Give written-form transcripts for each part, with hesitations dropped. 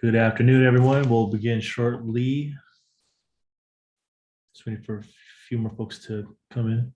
Good afternoon, everyone. We'll begin shortly. Just waiting for a few more folks to come in.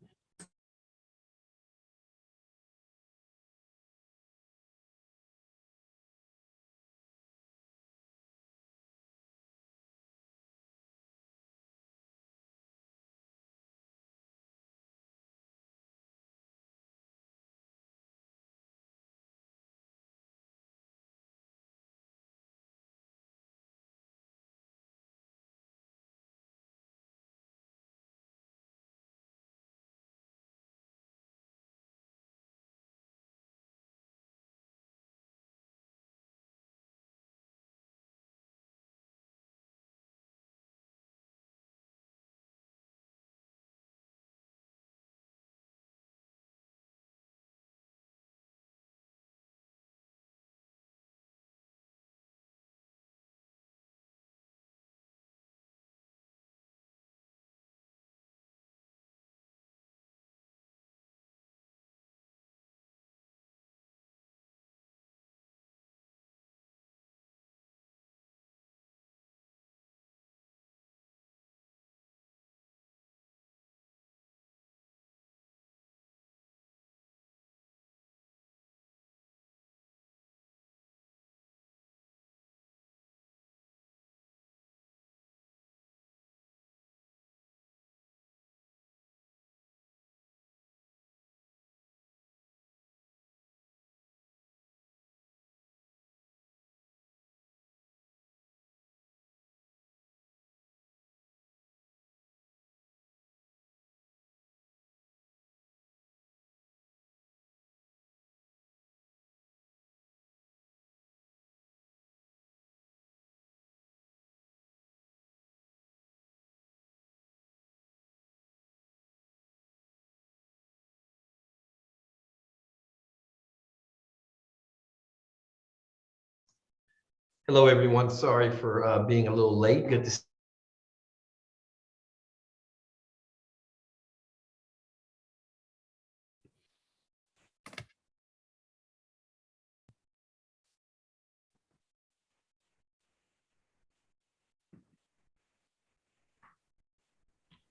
Hello, everyone. Sorry for being a little late. Good to see.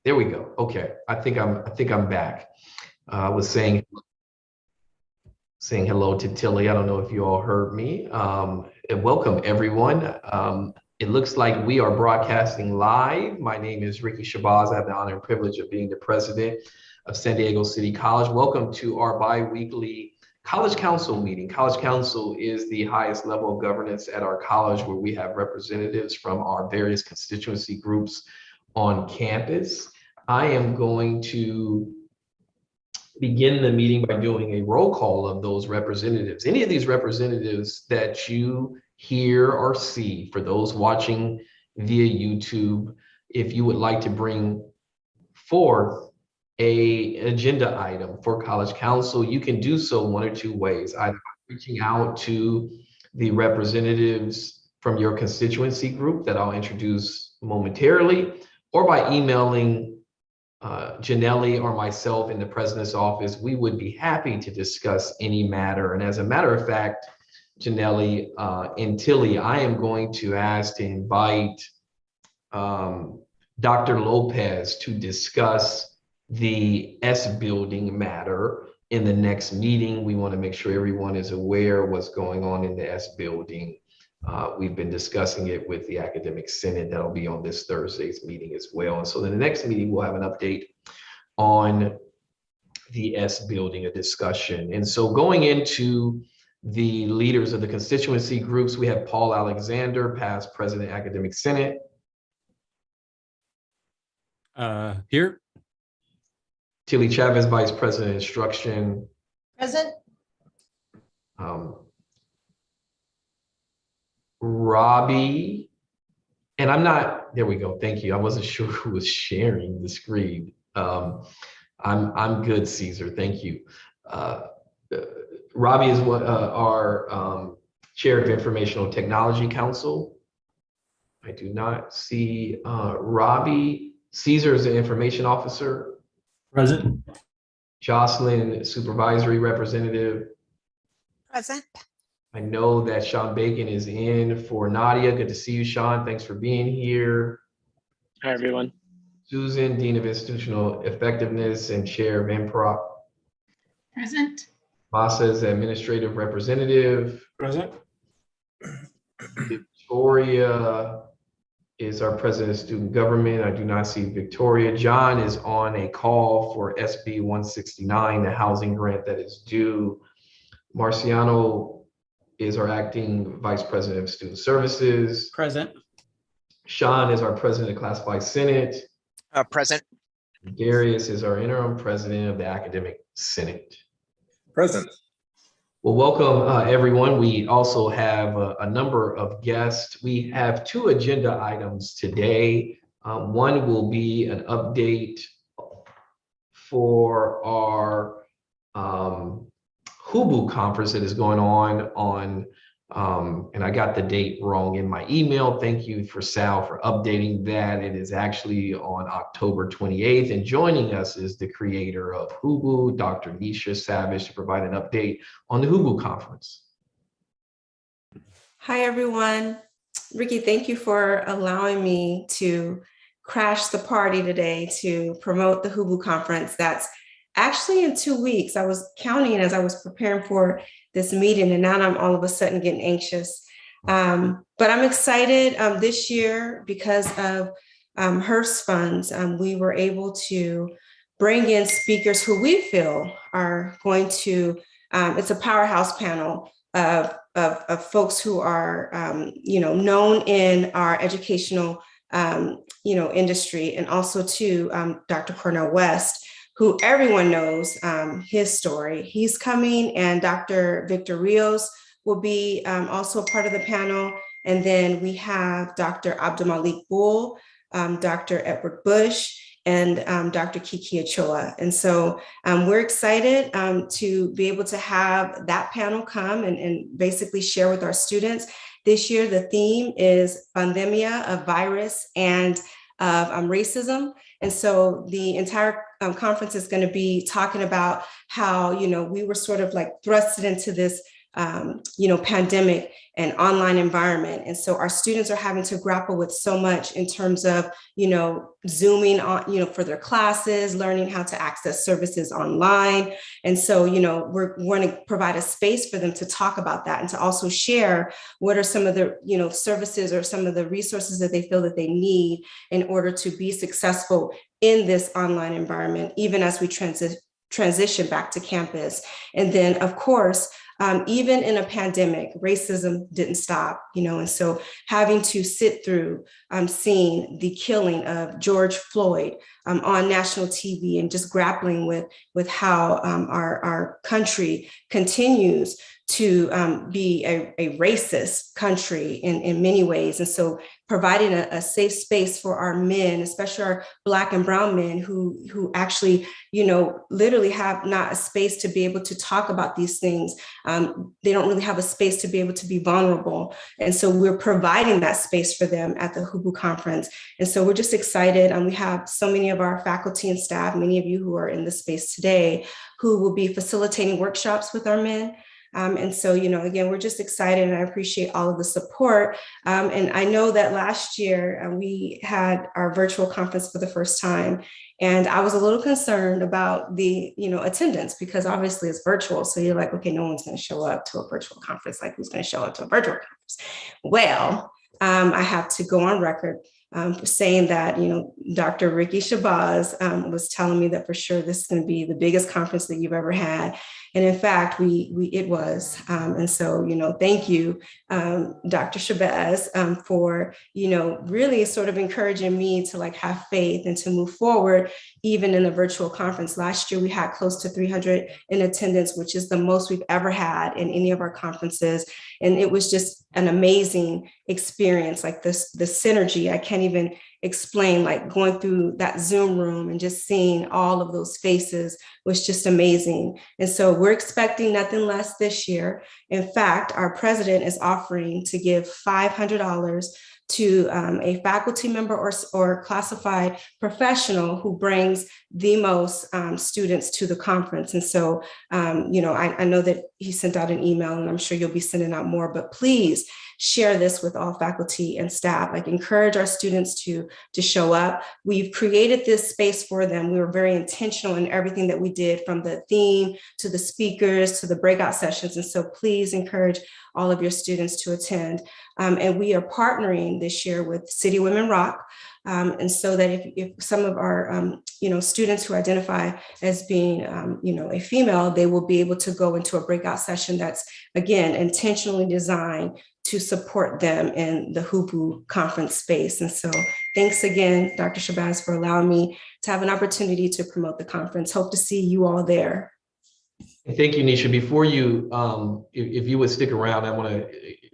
There we go. Okay, I think I'm back. I was saying hello to Tilly. I don't know if you all heard me. And welcome, everyone. It looks like we are broadcasting live. My name is Ricky Shabazz. I have the honor and privilege of being the president of San Diego City College. Welcome to our bi-weekly College Council meeting. College Council is the highest level of governance at our college, where we have representatives from our various constituency groups on campus. I am going to begin the meeting by doing a roll call of those representatives. Any of these representatives that you hear or see, for those watching via YouTube, if you would like to bring forth a agenda item for College Council, you can do so one or two ways, either by reaching out to the representatives from your constituency group that I'll introduce momentarily, or by emailing Janelli or myself in the president's office. We would be happy to discuss any matter. And as a matter of fact, Janelli and Tilly, I am going to ask to invite Dr. Lopez to discuss the S building matter in the next meeting. We want to make sure everyone is aware what's going on in the S building. We've been discussing it with the Academic Senate. That'll be on this Thursday's meeting as well. And so in the next meeting, we'll have an update on the S building, a discussion. And so going into the leaders of the constituency groups, we have Paul Alexander, past President, Academic Senate. Here. Tilly Chavez, Vice President, Instruction. Present. Robbie, and I'm not, there we go, thank you. I wasn't sure who was sharing the screen. I'm good, Caesar, thank you. Robbie is our Chair of Informational Technology Council. I do not see Robbie. Caesar is the Information Officer. Present. Jocelyn, Supervisory Representative. Present. I know that Sean Bacon is in for Nadia. Good to see you, Sean. Thanks for being here. Hi, everyone. Susan, Dean of Institutional Effectiveness and Chair of MPROC. Present. Masa is Administrative Representative. Present. Victoria is our President of Student Government. I do not see Victoria. John is on a call for SB 169, the housing grant that is due. Marciano is our Acting Vice President of Student Services. Present. Sean is our President of Classified Senate. Present. Darius is our Interim President of the Academic Senate. Present. Well, welcome everyone. We also have a number of guests. We have 2 agenda items today. One will be an update for our HUBU conference that is going on, and I got the date wrong in my email. Thank you for Sal for updating that. It is actually on October 28th, and joining us is the creator of HUBU, Dr. Nisha Savage, to provide an update on the HUBU conference. Hi, everyone. Ricky, thank you for allowing me to crash the party today to promote the HUBU conference. That's actually in 2 weeks. I was counting as I was preparing for this meeting, and now I'm all of a sudden getting anxious. But I'm excited this year because of HERS funds. We were able to bring in speakers who we feel are going to, it's a powerhouse panel of folks who are, known in our educational, industry, and also to Dr. Cornel West, who everyone knows his story. He's coming, and Dr. Victor Rios will be also a part of the panel. And then we have Dr. Abdulmalik Bull, Dr. Edward Bush, and Dr. Kiki Ochoa. And so we're excited to be able to have that panel come and basically share with our students. This year, the theme is Pandemia of Virus and of racism. And so the entire conference is going to be talking about how, we were sort of like thrusted into this, pandemic and online environment. And so our students are having to grapple with so much in terms of, Zooming on, for their classes, learning how to access services online. And so, we're going to provide a space for them to talk about that and to also share what are some of the, services or some of the resources that they feel that they need in order to be successful in this online environment, even as we transition back to campus. And then, of course, even in a pandemic, racism didn't stop, and so having to sit through seeing the killing of George Floyd on national TV and just grappling with how our country continues to be a racist country in many ways. And so providing a safe space for our men, especially our Black and brown men who actually, literally have not a space to be able to talk about these things. They don't really have a space to be able to be vulnerable. And so we're providing that space for them at the HUBU conference. And so we're just excited. And we have so many of our faculty and staff, many of you who are in the space today, who will be facilitating workshops with our men. And so, again, we're just excited, and I appreciate all of the support. And I know that last year we had our virtual conference for the first time, and I was a little concerned about the, attendance, because obviously it's virtual. So you're like, okay, no one's going to show up to a virtual conference. Like, who's going to show up to a virtual conference? Well, I have to go on record saying that, Dr. Ricky Shabazz was telling me that for sure this is going to be the biggest conference that you've ever had. And in fact, it was. And so, thank you, Dr. Shabazz, for, really sort of encouraging me to have faith and to move forward, even in the virtual conference. Last year, we had close to 300 in attendance, which is the most we've ever had in any of our conferences. And it was just an amazing experience, the synergy. I can't even explain, going through that Zoom room and just seeing all of those faces was just amazing. And so we're expecting nothing less this year. In fact, our president is offering to give $500 to a faculty member or classified professional who brings the most students to the conference. And so, I know that he sent out an email, and I'm sure you'll be sending out more, but please share this with all faculty and staff. Like, encourage our students to show up. We've created this space for them. We were very intentional in everything that we did, from the theme to the speakers to the breakout sessions. And so please encourage all of your students to attend. And we are partnering this year with City Women Rock. And so that if some of our, students who identify as being, a female, they will be able to go into a breakout session that's, again, intentionally designed to support them in the HUBU conference space. And so thanks again, Dr. Shabazz, for allowing me to have an opportunity to promote the conference. Hope to see you all there. Thank you, Nisha. Before you, if you would stick around, I want to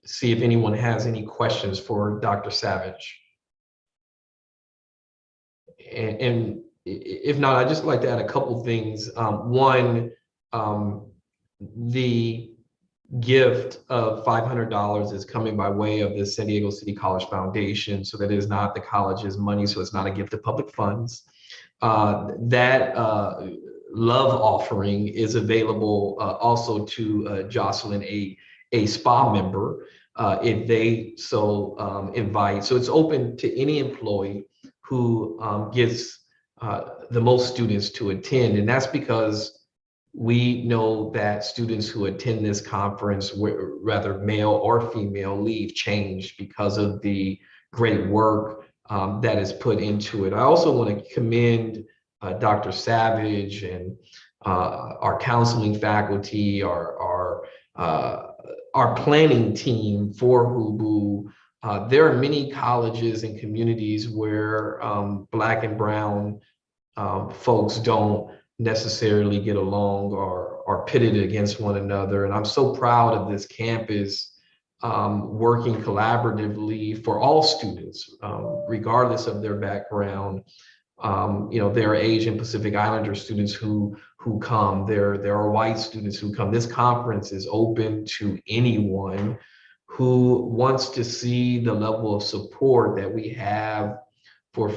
see if anyone has any questions for Dr. Savage. And if not, I'd just like to add a couple things. One, the gift of $500 is coming by way of the San Diego City College Foundation, so that is not the college's money, so it's not a gift of public funds. That love offering is available also to Jocelyn, a SPA member, if they so invite. So it's open to any employee who gets the most students to attend. And that's because we know that students who attend this conference, whether male or female, leave changed because of the great work that is put into it. I also want to commend Dr. Savage and our counseling faculty, our planning team for HUBU. There are many colleges and communities where Black and Brown folks don't necessarily get along or are pitted against one another. And I'm so proud of this campus working collaboratively for all students, regardless of their background. There are Asian Pacific Islander students who come. There are white students who come. This conference is open to anyone who wants to see the level of support that we have for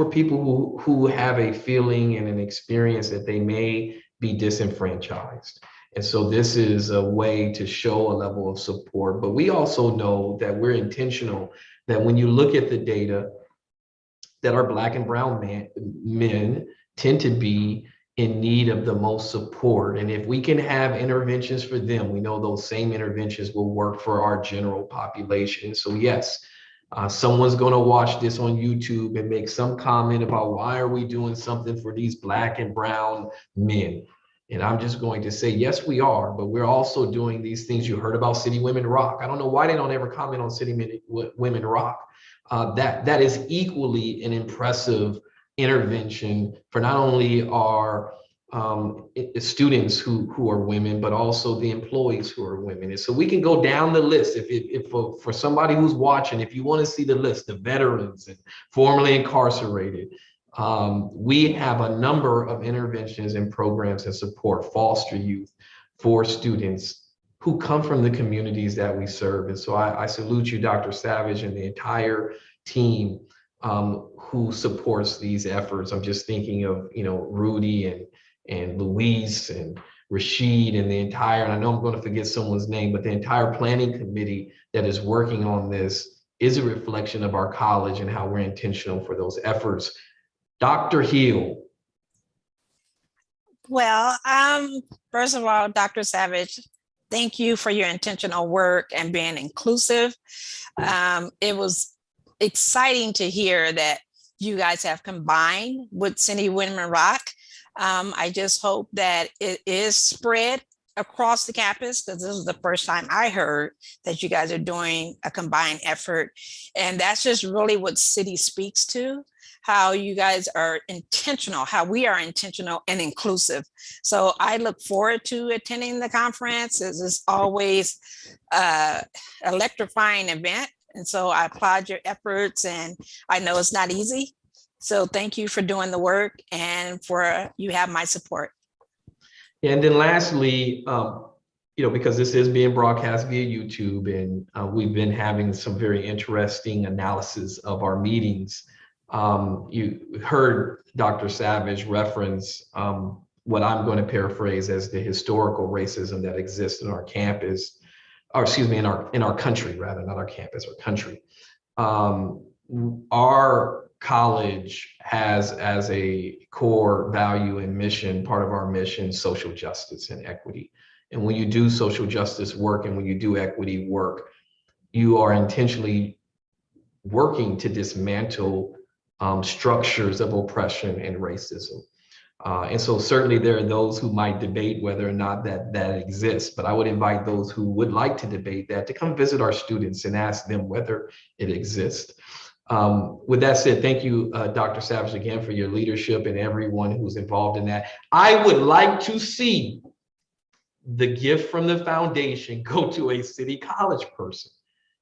people who have a feeling and an experience that they may be disenfranchised. And so this is a way to show a level of support. But we also know that we're intentional, that when you look at the data, that our Black and Brown men tend to be in need of the most support. And if we can have interventions for them, we know those same interventions will work for our general population. So yes, someone's going to watch this on YouTube and make some comment about why are we doing something for these Black and Brown men? And I'm just going to say, yes, we are, but we're also doing these things. You heard about City Women Rock. I don't know why they don't ever comment on City Women Rock. That is equally an impressive intervention for not only our students who are women, but also the employees who are women. And so we can go down the list. If for somebody who's watching, if you want to see the list, the veterans and formerly incarcerated, we have a number of interventions and programs that support foster youth for students who come from the communities that we serve. And so I salute you, Dr. Savage, and the entire team who supports these efforts. I'm just thinking of, Rudy and Luis and Rashid and the entire, and I know I'm going to forget someone's name, but the entire planning committee that is working on this is a reflection of our college and how we're intentional for those efforts. Dr. Hill. Well, first of all, Dr. Savage, thank you for your intentional work and being inclusive. It was exciting to hear that you guys have combined with City Women Rock. I just hope that it is spread across the campus, because this is the first time I heard that you guys are doing a combined effort. And that's just really what City speaks to, how you guys are intentional, how we are intentional and inclusive. So I look forward to attending the conference. It's always electrifying event. And so I applaud your efforts, and I know it's not easy. So thank you for doing the work, and for you have my support. And then lastly, because this is being broadcast via YouTube, and we've been having some very interesting analysis of our meetings. You heard Dr. Savage reference what I'm going to paraphrase as the historical racism that exists in our campus, or excuse me, in our country, rather, not our campus, our country. Our college has as a core value and mission, part of our mission, social justice and equity. And when you do social justice work and when you do equity work, you are intentionally working to dismantle structures of oppression and racism. And so certainly there are those who might debate whether or not that exists, but I would invite those who would like to debate that to come visit our students and ask them whether it exists. With that said, thank you, Dr. Savage, again, for your leadership and everyone who's involved in that. I would like to see the gift from the foundation go to a City College person.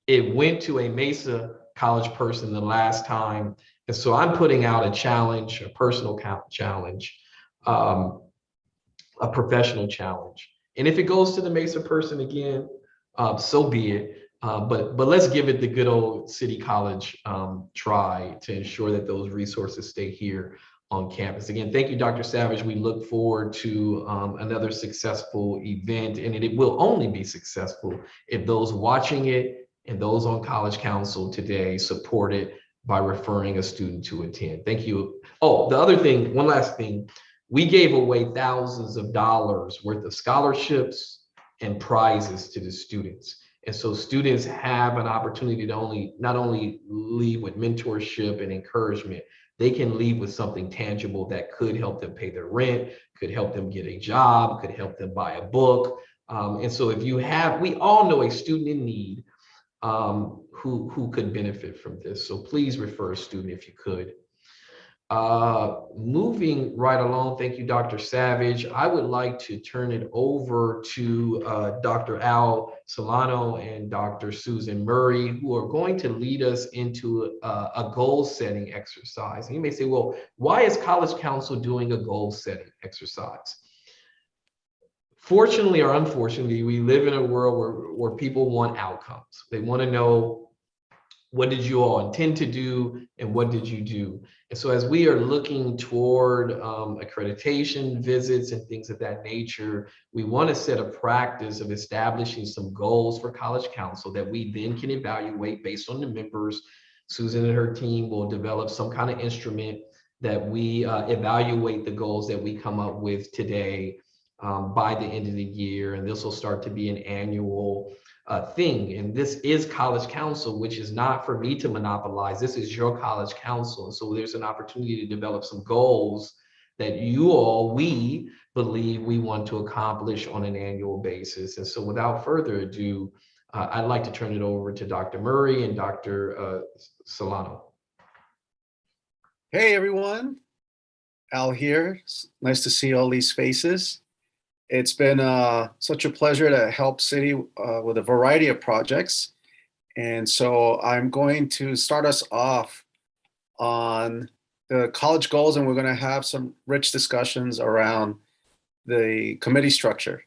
It went to a Mesa College person the last time. And so I'm putting out a challenge, a personal challenge, a professional challenge. And if it goes to the Mesa person again, so be it. But let's give it the good old City College try to ensure that those resources stay here on campus. Again, thank you, Dr. Savage. We look forward to another successful event, and it will only be successful if those watching it and those on College Council today support it by referring a student to attend. Thank you. Oh, the other thing, one last thing, we gave away thousands of dollars worth of scholarships and prizes to the students. And so students have an opportunity to not only leave with mentorship and encouragement, they can leave with something tangible that could help them pay their rent, could help them get a job, could help them buy a book. And so if you have, we all know a student in need who could benefit from this. So please refer a student if you could. Moving right along, thank you, Dr. Savage. I would like to turn it over to Dr. Al Solano and Dr. Susan Murray, who are going to lead us into a goal setting exercise. And you may say, well, why is College Council doing a goal setting exercise? Fortunately or unfortunately, we live in a world where people want outcomes. They want to know, what did you all intend to do and what did you do? And so as we are looking toward accreditation visits and things of that nature, we want to set a practice of establishing some goals for College Council that we then can evaluate based on the members. Susan and her team will develop some kind of instrument that we evaluate the goals that we come up with today by the end of the year. And this will start to be an annual thing. And this is College Council, which is not for me to monopolize. This is your College Council. So there's an opportunity to develop some goals that we believe we want to accomplish on an annual basis. And so without further ado, I'd like to turn it over to Dr. Murray and Dr. Solano. Hey, everyone. Al here. Nice to see all these faces. It's been such a pleasure to help City with a variety of projects. And so I'm going to start us off on the college goals, and we're going to have some rich discussions around the committee structure.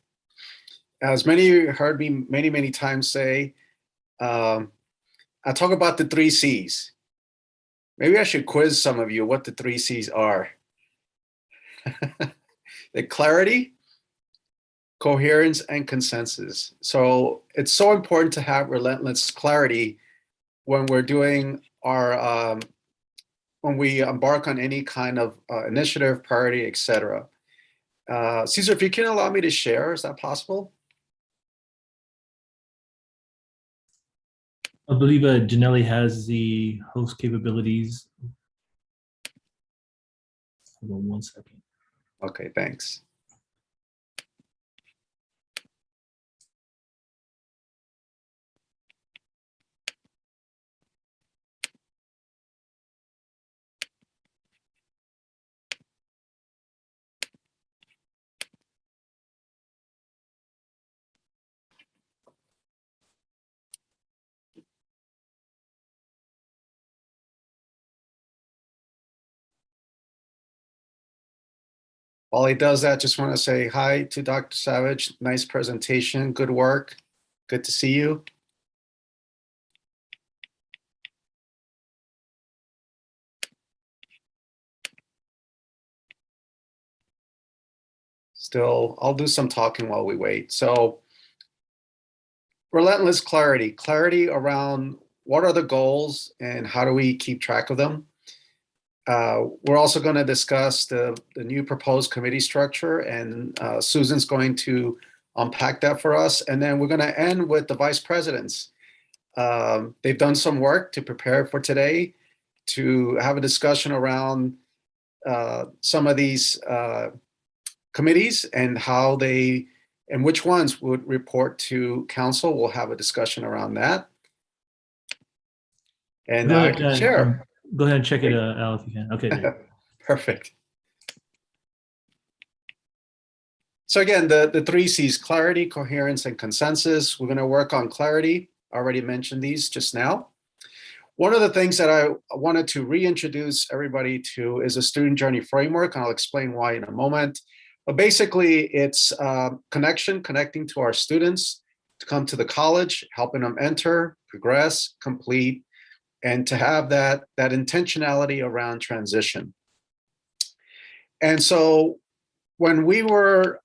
As many of you heard me many times say, I talk about the 3 C's. Maybe I should quiz some of you what the 3 C's are. The clarity, coherence, and consensus. So it's so important to have relentless clarity when we're doing our, when we embark on any kind of initiative, priority, etc. Cesar, if you can allow me to share, is that possible? I believe Janelli has the host capabilities. Hold on 1 second. Okay, thanks. While he does that, just want to say hi to Dr. Savage. Nice presentation, good work. Good to see you. Still, I'll do some talking while we wait. So, relentless clarity, clarity around what are the goals and how do we keep track of them. We're also going to discuss the new proposed committee structure, and Susan's going to unpack that for us. And then we're going to end with the vice presidents. They've done some work to prepare for today, to have a discussion around some of these committees and how they and which ones would report to council. We'll have a discussion around that. And I can share. Go ahead and check it, Al, if you can. Okay. There you go. Perfect. So again, the three C's: clarity, coherence, and consensus. We're going to work on clarity. I already mentioned these just now. One of the things that I wanted to reintroduce everybody to is a student journey framework, and I'll explain why in a moment. But basically, it's connecting to our students to come to the college, helping them enter, progress, complete, and to have that intentionality around transition. And so when we were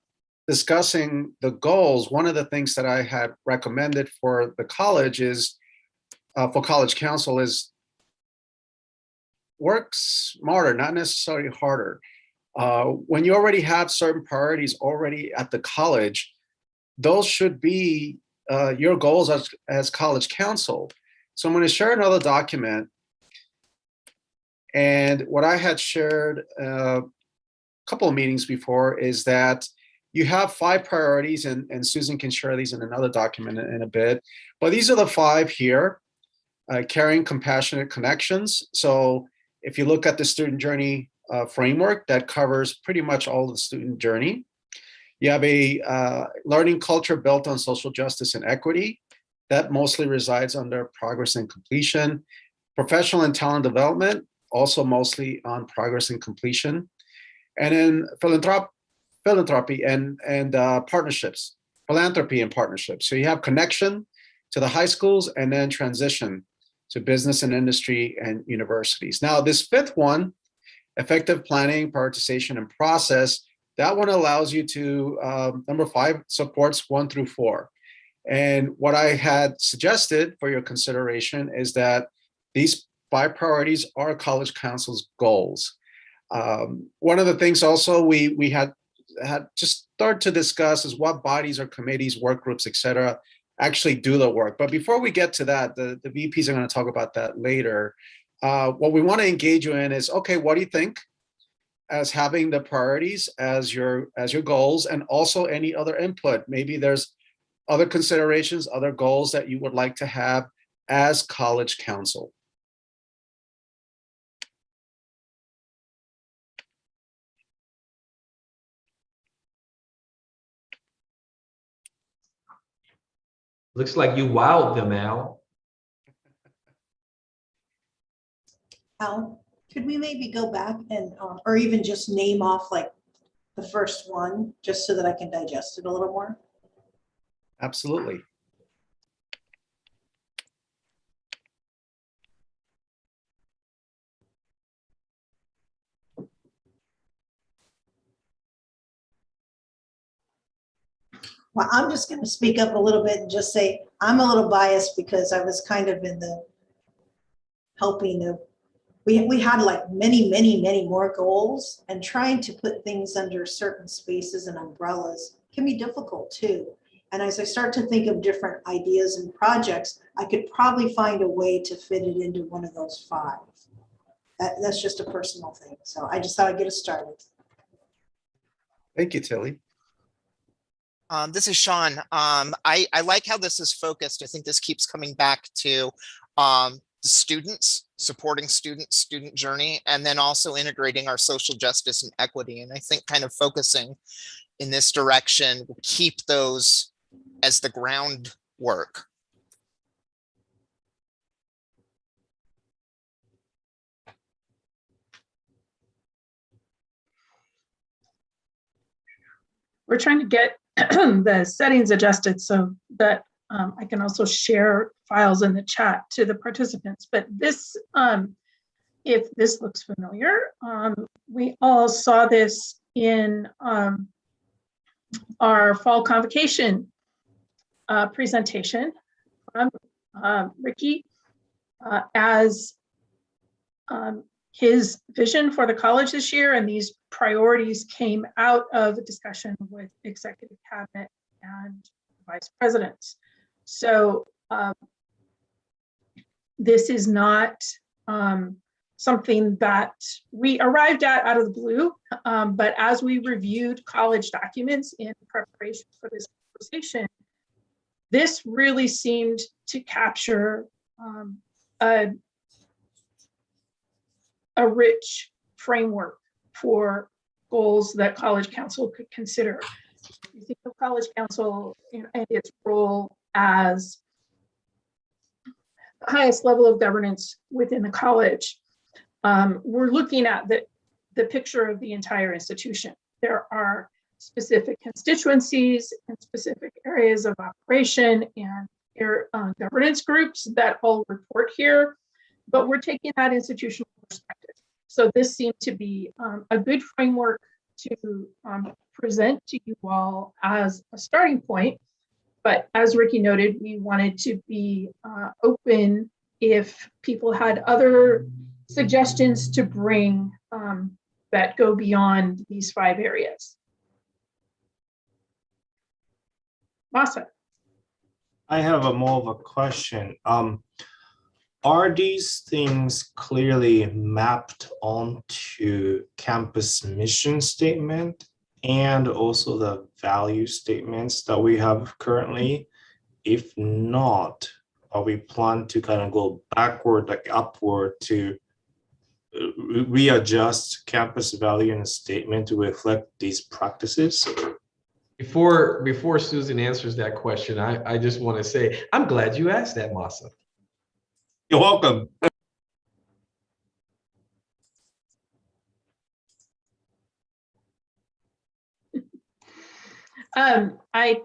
discussing the goals, one of the things that I had recommended for the college is, for College Council, is work smarter, not necessarily harder. When you already have certain priorities already at the college, those should be your goals as College Council. So I'm going to share another document. And what I had shared a couple of meetings before is that you have 5 priorities, and Susan can share these in another document in a bit. But these are the 5 here. Carrying compassionate connections. So if you look at the student journey framework, that covers pretty much all of the student journey. You have a learning culture built on social justice and equity. That mostly resides under progress and completion. Professional and talent development, also mostly on progress and completion. And then philanthropy and partnerships, philanthropy and partnerships. So you have connection to the high schools and then transition to business and industry and universities. Now, this 5th one, effective planning, prioritization, and process, that one allows you to, number 5 supports 1 through 4. And what I had suggested for your consideration is that these 5 priorities are College Council's goals. One of the things also we had just started to discuss is what bodies or committees, work groups, et cetera, actually do the work. But before we get to that, the VPs are going to talk about that later. What we want to engage you in is, okay, what do you think as having the priorities as your goals, and also any other input? Maybe there's other considerations, other goals that you would like to have as College Council. Looks like you wowed them, Al. Al, could we maybe go back and, or even just name off like the first one, just so that I can digest it a little more? Absolutely. Well, I'm just going to speak up a little bit and just say I'm a little biased because I was kind of in the helping of, we had like many more goals, and trying to put things under certain spaces and umbrellas can be difficult too. And as I start to think of different ideas and projects, I could probably find a way to fit it into one of those 5. That's just a personal thing. So I just thought I'd get us started. Thank you, Tilly. This is Sean. I like how this is focused. I think this keeps coming back to the students, supporting students, student journey, and then also integrating our social justice and equity. And I think kind of focusing in this direction will keep those as the groundwork. we're trying to get the settings adjusted so that I can also share files in the chat to the participants. But this, if this looks familiar, we all saw this in our fall convocation presentation from Ricky as his vision for the college this year, and these priorities came out of a discussion with executive cabinet and vice presidents. So this is not something that we arrived at out of the blue, but as we reviewed college documents in preparation for this conversation, this really seemed to capture a rich framework for goals that College Council could consider. You think of College Council and its role as the highest level of governance within the college. We're looking at the picture of the entire institution. There are specific constituencies and specific areas of operation and governance groups that all report here, but we're taking that institutional perspective. So this seemed to be a good framework to present to you all as a starting point. But as Ricky noted, we wanted to be open if people had other suggestions to bring that go beyond these 5 areas. Masa. I have more of a question. Are these things clearly mapped onto campus mission statement and also the value statements that we have currently? If not, are we plan to kind of go backward, like upward, to readjust campus value in a statement to reflect these practices? Before Susan answers that question, I just want to say, I'm glad you asked that, Masa. You're welcome. I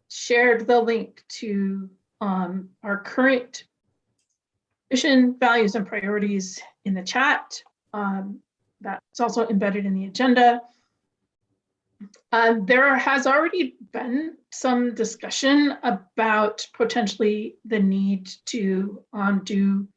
shared the link to our current mission, values, and priorities in the chat. That's also embedded in the agenda. There has already been some discussion about potentially the need to do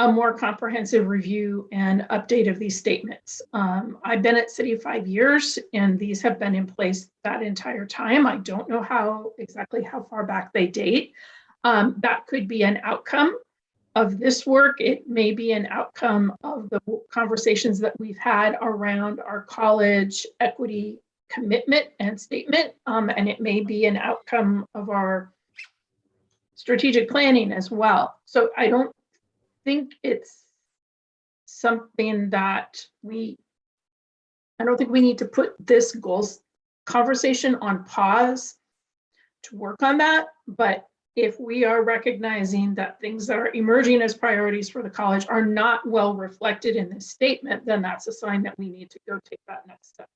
a more comprehensive review and update of these statements. I've been at City 5 years, and these have been in place that entire time. I don't know exactly how far back they date. That could be an outcome of this work. It may be an outcome of the conversations that we've had around our college equity commitment and statement, and it may be an outcome of our strategic planning as well. So I don't think it's something that I don't think we need to put this goals conversation on pause to work on that. But if we are recognizing that things that are emerging as priorities for the college are not well reflected in this statement, then that's a sign that we need to go take that next step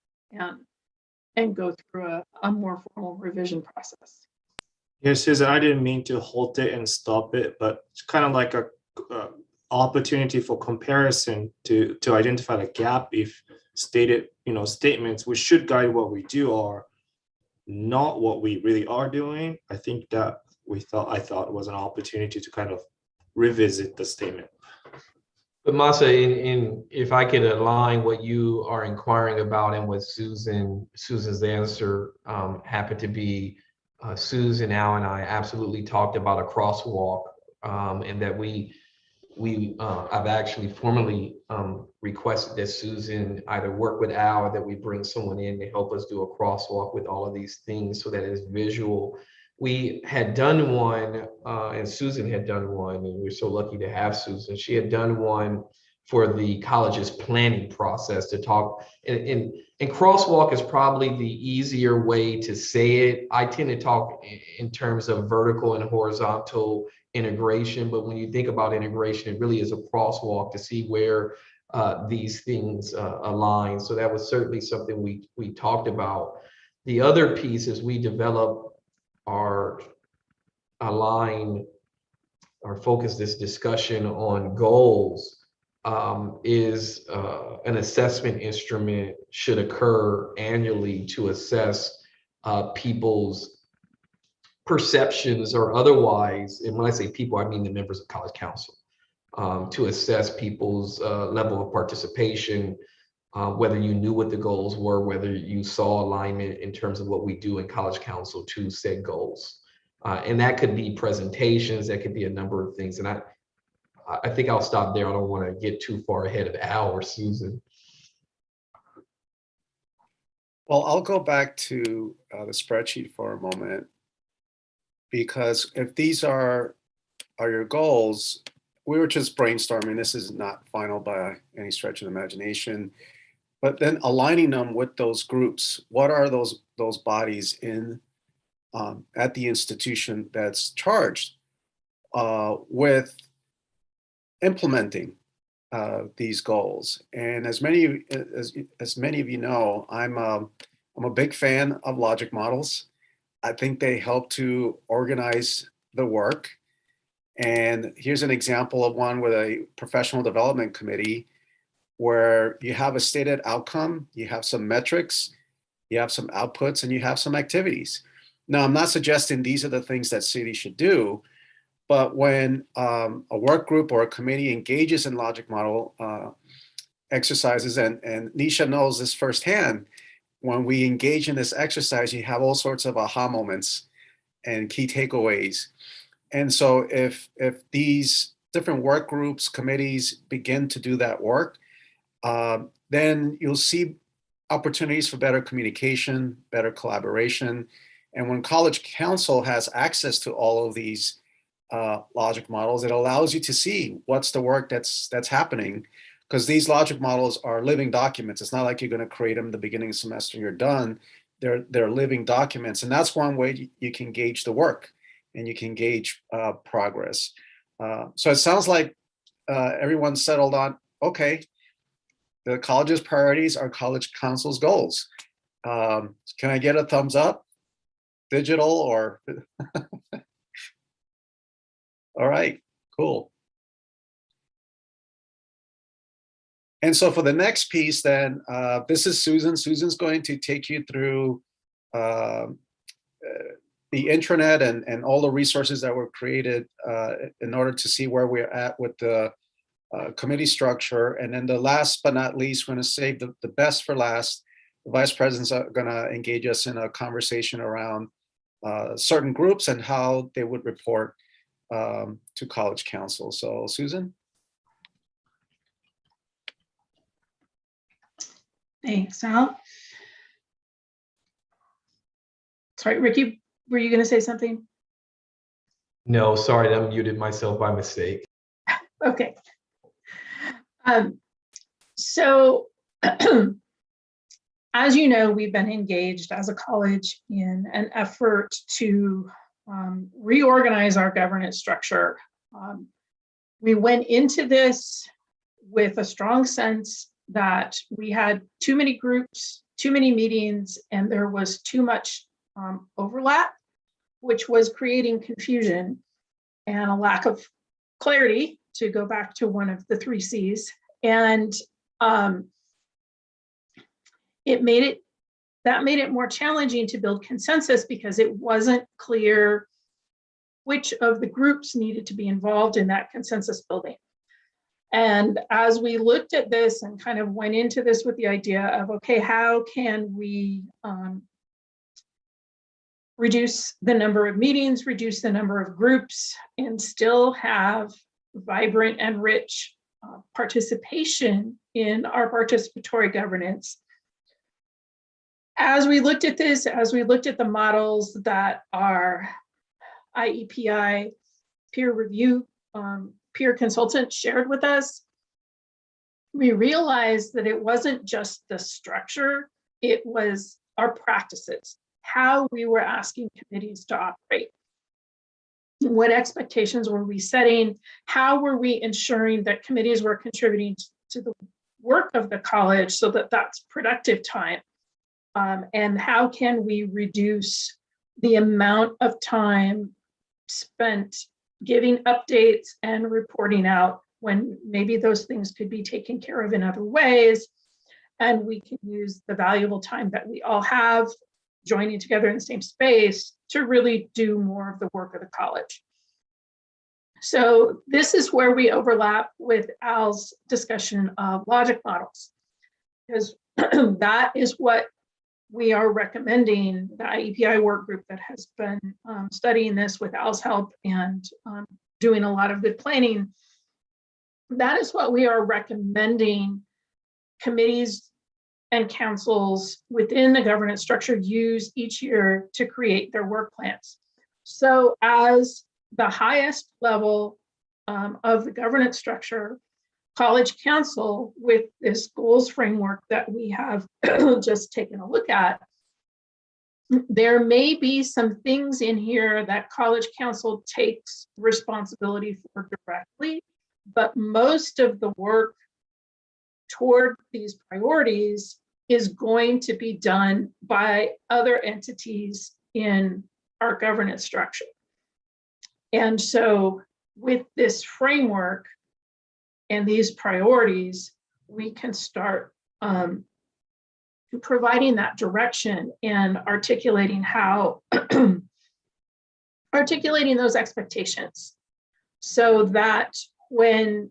and go through a more formal revision process. Yes, Susan, I didn't mean to halt it and stop it, but it's kind of like a opportunity for comparison to identify the gap if stated, statements which should guide what we do are not what we really are doing. I think that I thought was an opportunity to kind of revisit the statement. But Masa, if I could align what you are inquiring about and what Susan's answer happened to be, Susan, Al, and I absolutely talked about a crosswalk, and that I've actually formally requested that Susan either work with Al or that we bring someone in to help us do a crosswalk with all of these things so that it's visual. We had done one, and Susan had done one, and we're so lucky to have Susan. She had done one for the college's planning process to talk, and crosswalk is probably the easier way to say it. I tend to talk in terms of vertical and horizontal integration, but when you think about integration, it really is a crosswalk to see where these things align. So that was certainly something we talked about. The other piece is we develop our align or focus this discussion on goals is an assessment instrument should occur annually to assess people's perceptions or otherwise, and when I say people, I mean the members of College Council, to assess people's level of participation, whether you knew what the goals were, whether you saw alignment in terms of what we do in College Council to set goals. And that could be presentations, that could be a number of things. And I think I'll stop there. I don't want to get too far ahead of Al or Susan. Well, I'll go back to the spreadsheet for a moment, because if these are your goals, we were just brainstorming. This is not final by any stretch of the imagination, but then aligning them with those groups. What are those bodies in at the institution that's charged with implementing these goals? And as many of you know, I'm a big fan of logic models. I think they help to organize the work. And here's an example of one with a professional development committee where you have a stated outcome, you have some metrics, you have some outputs, and you have some activities. Now, I'm not suggesting these are the things that cities should do, but when a work group or a committee engages in logic model exercises, and Nisha knows this firsthand, when we engage in this exercise, you have all sorts of aha moments and key takeaways. And so if these different work groups, committees begin to do that work, then you'll see opportunities for better communication, better collaboration. And when College Council has access to all of these logic models, it allows you to see what's the work that's happening, because these logic models are living documents. It's not like you're going to create them at the beginning of the semester and you're done. They're living documents, and that's one way you can gauge the work and you can gauge progress. So it sounds like everyone's settled on, okay, the college's priorities are College Council's goals. Can I get a thumbs up? Digital or? All right, cool. And so for the next piece then, this is Susan. Susan's going to take you through the intranet and all the resources that were created in order to see where we're at with the committee structure. And then the last but not least, we're going to save the best for last. The vice presidents are going to engage us in a conversation around certain groups and how they would report to College Council. So Susan. Thanks, Al. Sorry, Ricky, were you going to say something? No, sorry, I muted myself by mistake. Okay. So as you know, we've been engaged as a college in an effort to reorganize our governance structure. We went into this with a strong sense that we had too many groups, too many meetings, and there was too much overlap, which was creating confusion and a lack of clarity, to go back to one of the 3 C's. And that made it more challenging to build consensus, because it wasn't clear which of the groups needed to be involved in that consensus building. And as we looked at this and kind of went into this with the idea of, okay, how can we reduce the number of meetings, reduce the number of groups, and still have vibrant and rich participation in our participatory governance. As we looked at this, as we looked at the models that our IEPI peer review, peer consultant shared with us, we realized that it wasn't just the structure, it was our practices, how we were asking committees to operate. What expectations were we setting? How were we ensuring that committees were contributing to the work of the college so that that's productive time? and how can we reduce the amount of time spent giving updates and reporting out when maybe those things could be taken care of in other ways. And we can use the valuable time that we all have joining together in the same space to really do more of the work of the college. So this is where we overlap with Al's discussion of logic models, because that is what we are recommending. The IEPI work group that has been studying this with Al's help and doing a lot of good planning, that is what we are recommending committees and councils within the governance structure use each year to create their work plans. So as the highest level of the governance structure, College Council, with this goals framework that we have just taken a look at, there may be some things in here that College Council takes responsibility for directly, but most of the work toward these priorities is going to be done by other entities in our governance structure. And so with this framework and these priorities, we can start providing that direction and articulating how, articulating those expectations so that when,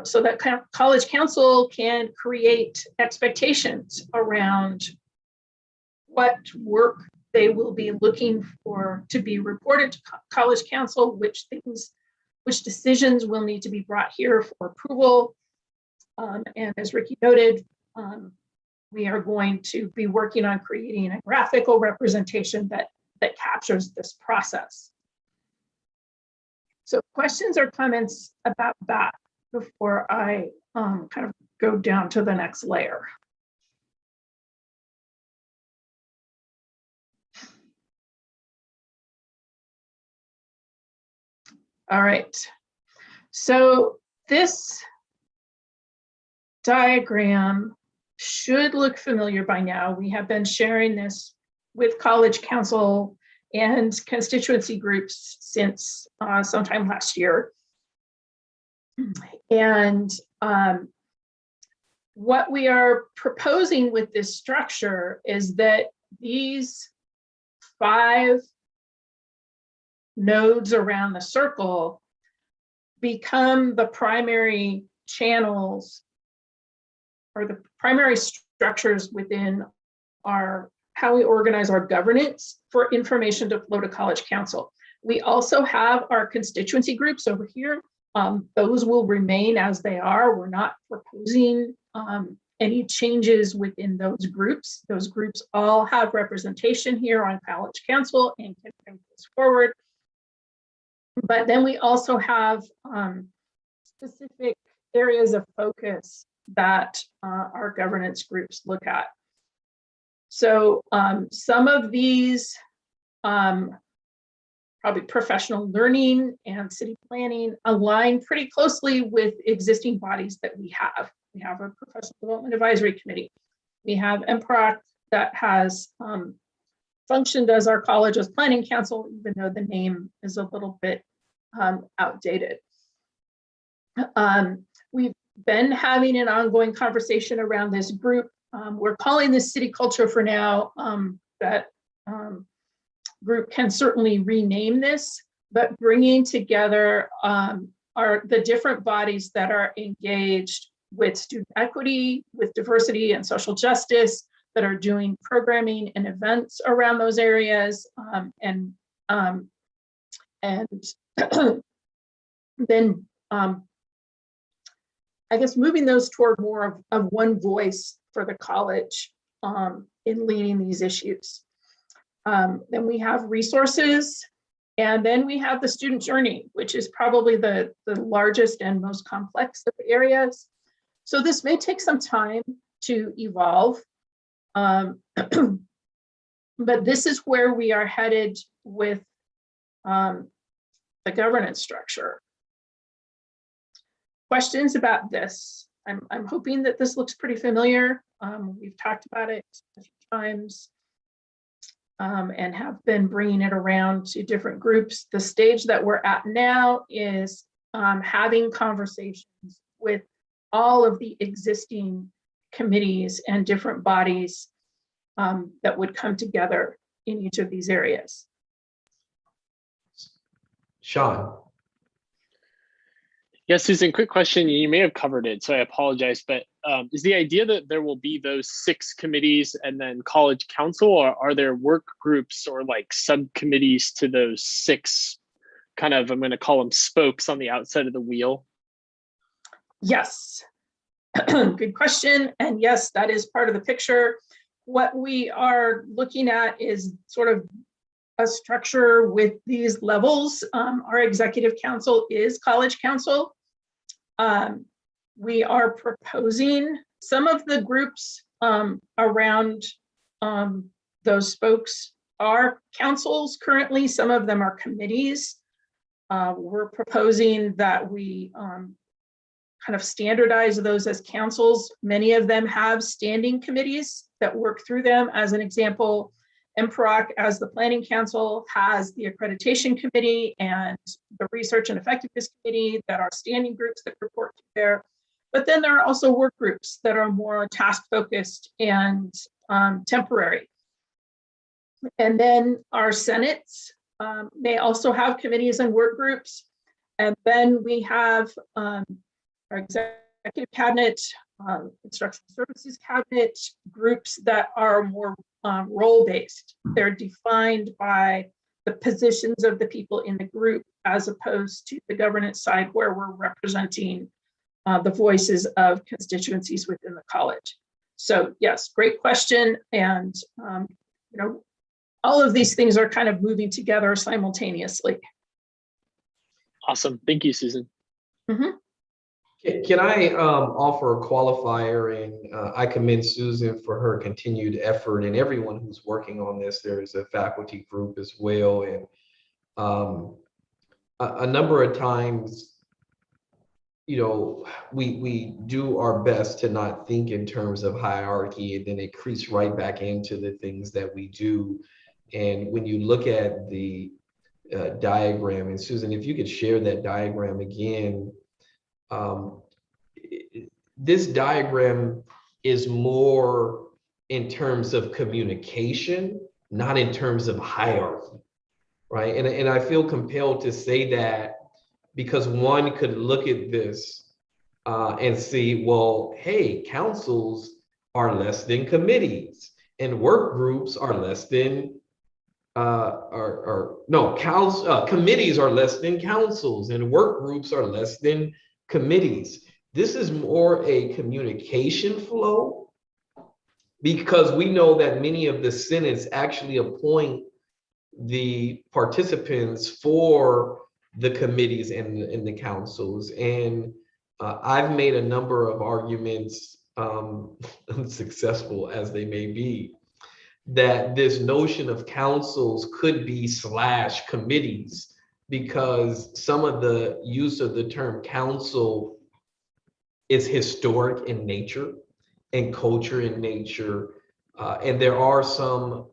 so that College Council can create expectations around what work they will be looking for to be reported to College Council, which decisions will need to be brought here for approval. And as Ricky noted, we are going to be working on creating a graphical representation that captures this process. So questions or comments about that before I kind of go down to the next layer? All right, so this diagram should look familiar by now. We have been sharing this with College Council and constituency groups since sometime last year. And what we are proposing with this structure is that these 5 nodes around the circle become the primary channels or the primary structures within our how we organize our governance for information to flow to College Council. We also have our constituency groups over here. Those will remain as they are. We're not proposing any changes within those groups. Those groups all have representation here on College Council and can bring this forward. But then we also have specific areas of focus that our governance groups look at. So some of these, probably professional learning and city planning, align pretty closely with existing bodies that we have. We have a Professional Development Advisory Committee. We have MPROC that has functioned as our college's planning council, even though the name is a little bit outdated. We've been having an ongoing conversation around this group. We're calling this City Culture for now. That group can certainly rename this, but bringing together are the different bodies that are engaged with student equity, with diversity and social justice, that are doing programming and events around those areas, and then I guess moving those toward more of one voice for the college in leading these issues. Then we have resources, and then we have the student journey, which is probably the largest and most complex of the areas. So this may take some time to evolve, but this is where we are headed with the governance structure. Questions about this? I'm hoping that this looks pretty familiar. We've talked about it a few times and have been bringing it around to different groups. The stage that we're at now is having conversations with all of the existing committees and different bodies that would come together in each of these areas. Sean. Yes, Susan, quick question. You may have covered it, so I apologize, but is the idea that there will be those 6 committees and then college council, or are there work groups or like subcommittees to those 6 kind of, I'm going to call them spokes on the outside of the wheel? Yes, good question. And yes, that is part of the picture. What we are looking at is sort of a structure with these levels. Our executive council is college council. We are proposing some of the groups around those spokes are councils currently. Some of them are committees. We're proposing that we kind of standardize those as councils. Many of them have standing committees that work through them. As an example, MPROC, as the planning council, has the accreditation committee and the research and effectiveness committee that are standing groups that report to there. But then there are also work groups that are more task focused and temporary. And then our senates may also have committees and work groups. And then we have our executive cabinet, instructional services cabinet, groups that are more role-based. They're defined by the positions of the people in the group, as opposed to the governance side where we're representing the voices of constituencies within the college. So yes, great question. And all of these things are kind of moving together simultaneously. Awesome. Thank you, Susan. Mm-hmm. Can I offer a qualifier, and I commend Susan for her continued effort and everyone who's working on this. There's a faculty group as well. And a number of times, we do our best to not think in terms of hierarchy, and then it creeps right back into the things that we do. And when you look at the diagram, and Susan, if you could share that diagram again, this diagram is more in terms of communication, not in terms of hierarchy, right? And I feel compelled to say that because one could look at this and see, well, hey, councils are less than committees, and work groups are less than committees are less than councils, and work groups are less than committees. This is more a communication flow, because we know that many of the senates actually appoint the participants for the committees and the councils. And I've made a number of arguments, unsuccessful as they may be, that this notion of councils could be / committees, because some of the use of the term council is historic in nature and culture in nature. And there are some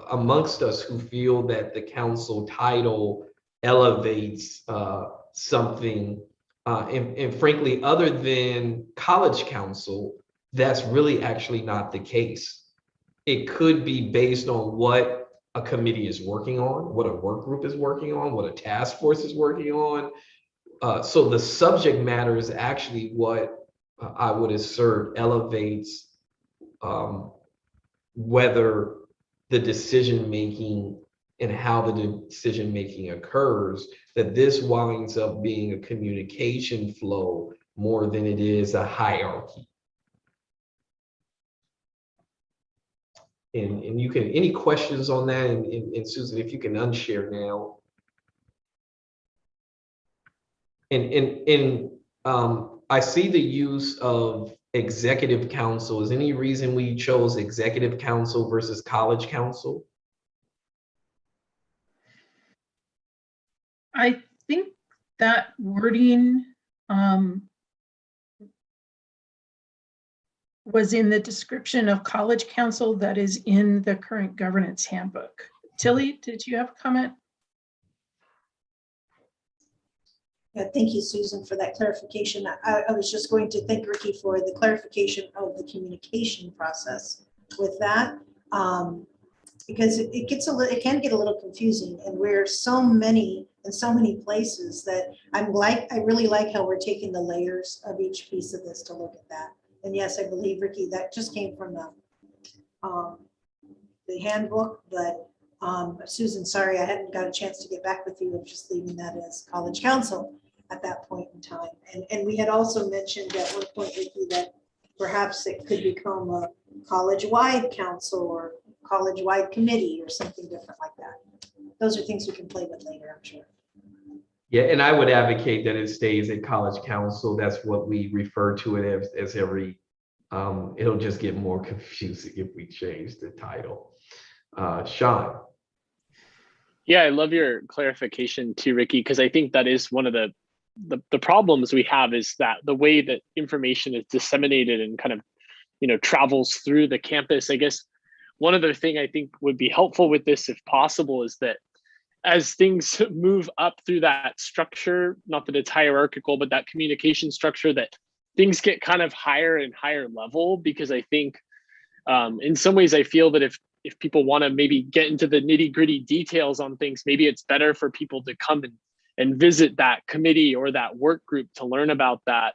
amongst us who feel that the council title elevates something. And frankly, other than college council, that's really actually not the case. It could be based on what a committee is working on, what a work group is working on, what a task force is working on. So the subject matter is actually what I would assert elevates whether the decision-making and how the decision-making occurs, that this winds up being a communication flow more than it is a hierarchy. And you can, any questions on that? And Susan, if you can unshare now. And I see the use of executive council. Is any reason we chose executive council versus college council? I think that wording was in the description of college council that is in the current governance handbook. Tilly, did you have a comment? Yeah, thank you, Susan, for that clarification. I was just going to thank Ricky for the clarification of the communication process with that. Because it gets a little, it can get a little confusing, and we're so many in so many places that I really like how we're taking the layers of each piece of this to look at that. And yes, I believe, Ricky, that just came from the handbook, but Susan, sorry, I hadn't got a chance to get back with you of just leaving that as college council at that point in time. And we had also mentioned at one point, Ricky, that perhaps it could become a college-wide council or college-wide committee or something different like that. Those are things we can play with later, I'm sure. Yeah, and I would advocate that it stays at college council. That's what we refer to it as every, it'll just get more confusing if we change the title. Sean. Yeah, I love your clarification too, Ricky, because I think that is one of the problems we have, is that the way that information is disseminated and kind of, travels through the campus. I guess one other thing I think would be helpful with this, if possible, is that as things move up through that structure, not that it's hierarchical, but that communication structure, that things get kind of higher and higher level, because I think in some ways I feel that if people want to maybe get into the nitty gritty details on things, maybe it's better for people to come and visit that committee or that work group to learn about that.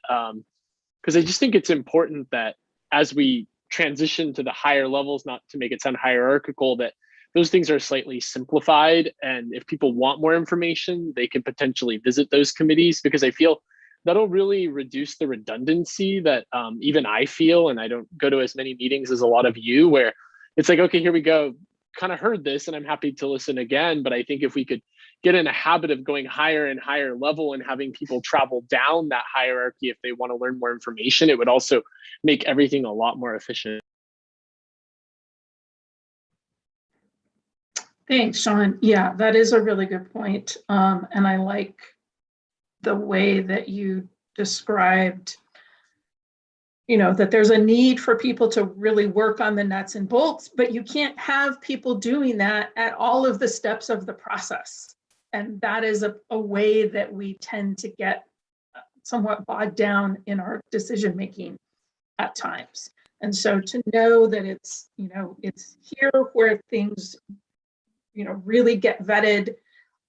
Because I just think it's important that as we transition to the higher levels, not to make it sound hierarchical, that those things are slightly simplified. And if people want more information, they can potentially visit those committees, because I feel that'll really reduce the redundancy that even I feel, and I don't go to as many meetings as a lot of you, where it's like, okay, here we go, kind of heard this and I'm happy to listen again. But I think if we could get in a habit of going higher and higher level and having people travel down that hierarchy if they want to learn more information, it would also make everything a lot more efficient. Thanks, Sean. Yeah, that is a really good point. And I like the way that you described, that there's a need for people to really work on the nuts and bolts, but you can't have people doing that at all of the steps of the process. And that is a way that we tend to get somewhat bogged down in our decision-making at times. And so to know that it's, it's here where things, really get vetted,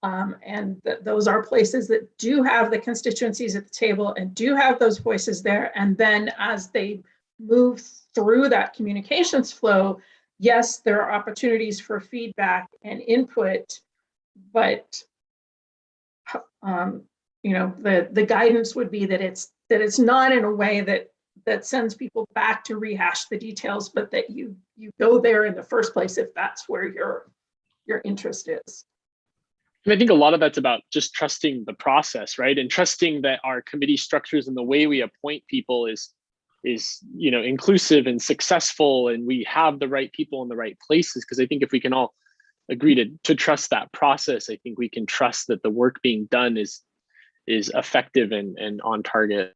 and that those are places that do have the constituencies at the table and do have those voices there. And then as they move through that communications flow, yes, there are opportunities for feedback and input, but the guidance would be that it's not in a way that sends people back to rehash the details, but that you go there in the first place if that's where your interest is. And I think a lot of that's about just trusting the process, right? And trusting that our committee structures and the way we appoint people is inclusive and successful, and we have the right people in the right places. Because I think if we can all agree to trust that process, I think we can trust that the work being done is effective and on target.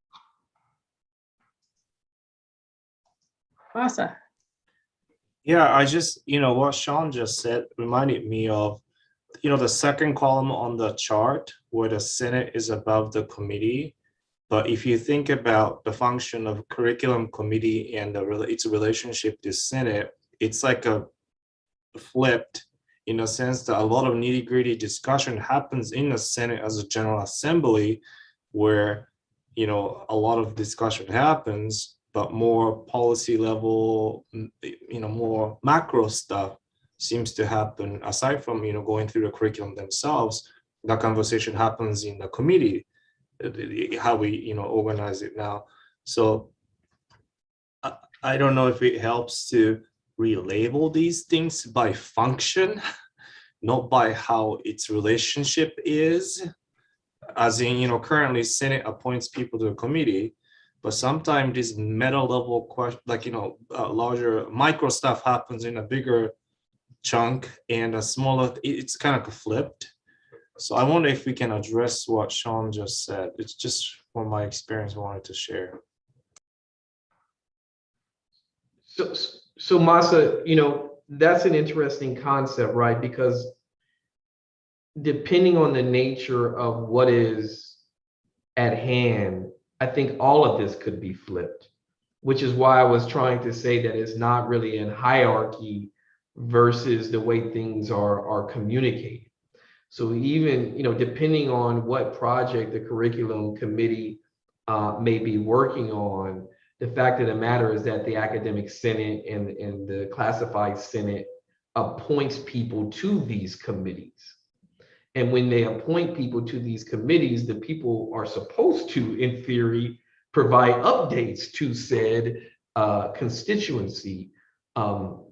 Awesome. Yeah, I just, what Sean just said reminded me of, the second column on the chart where the Senate is above the committee. But if you think about the function of curriculum committee and its relationship to Senate, it's like a flipped, in a sense that a lot of nitty gritty discussion happens in the Senate as a General Assembly, where, a lot of discussion happens, but more policy level, more macro stuff seems to happen aside from, going through the curriculum themselves. That conversation happens in the committee, how we, organize it now. So I don't know if it helps to relabel these things by function, not by how its relationship is. As in, currently Senate appoints people to the committee, but sometimes this meta level question, like, larger micro stuff happens in a bigger chunk, and a smaller, it's kind of flipped. So I wonder if we can address what Sean just said. It's just from my experience I wanted to share. So Masa, that's an interesting concept, right? Because depending on the nature of what is at hand, I think all of this could be flipped, which is why I was trying to say that it's not really in hierarchy versus the way things are communicated. So even, depending on what project the curriculum committee may be working on, the fact of the matter is that the academic senate and the classified senate appoints people to these committees. And when they appoint people to these committees, the people are supposed to, in theory, provide updates to said constituency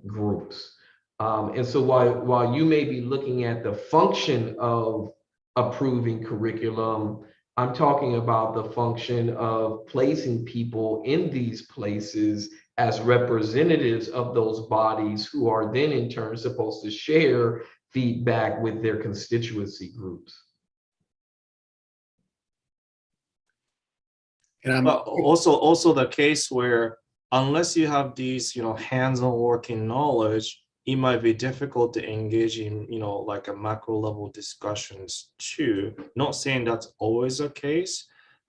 groups. And so while you may be looking at the function of approving curriculum, I'm talking about the function of placing people in these places as representatives of those bodies who are then in turn supposed to share feedback with their constituency groups. And But also the case where unless you have these, hands-on working knowledge, it might be difficult to engage in, like a macro level discussions too. Not saying that's always the case,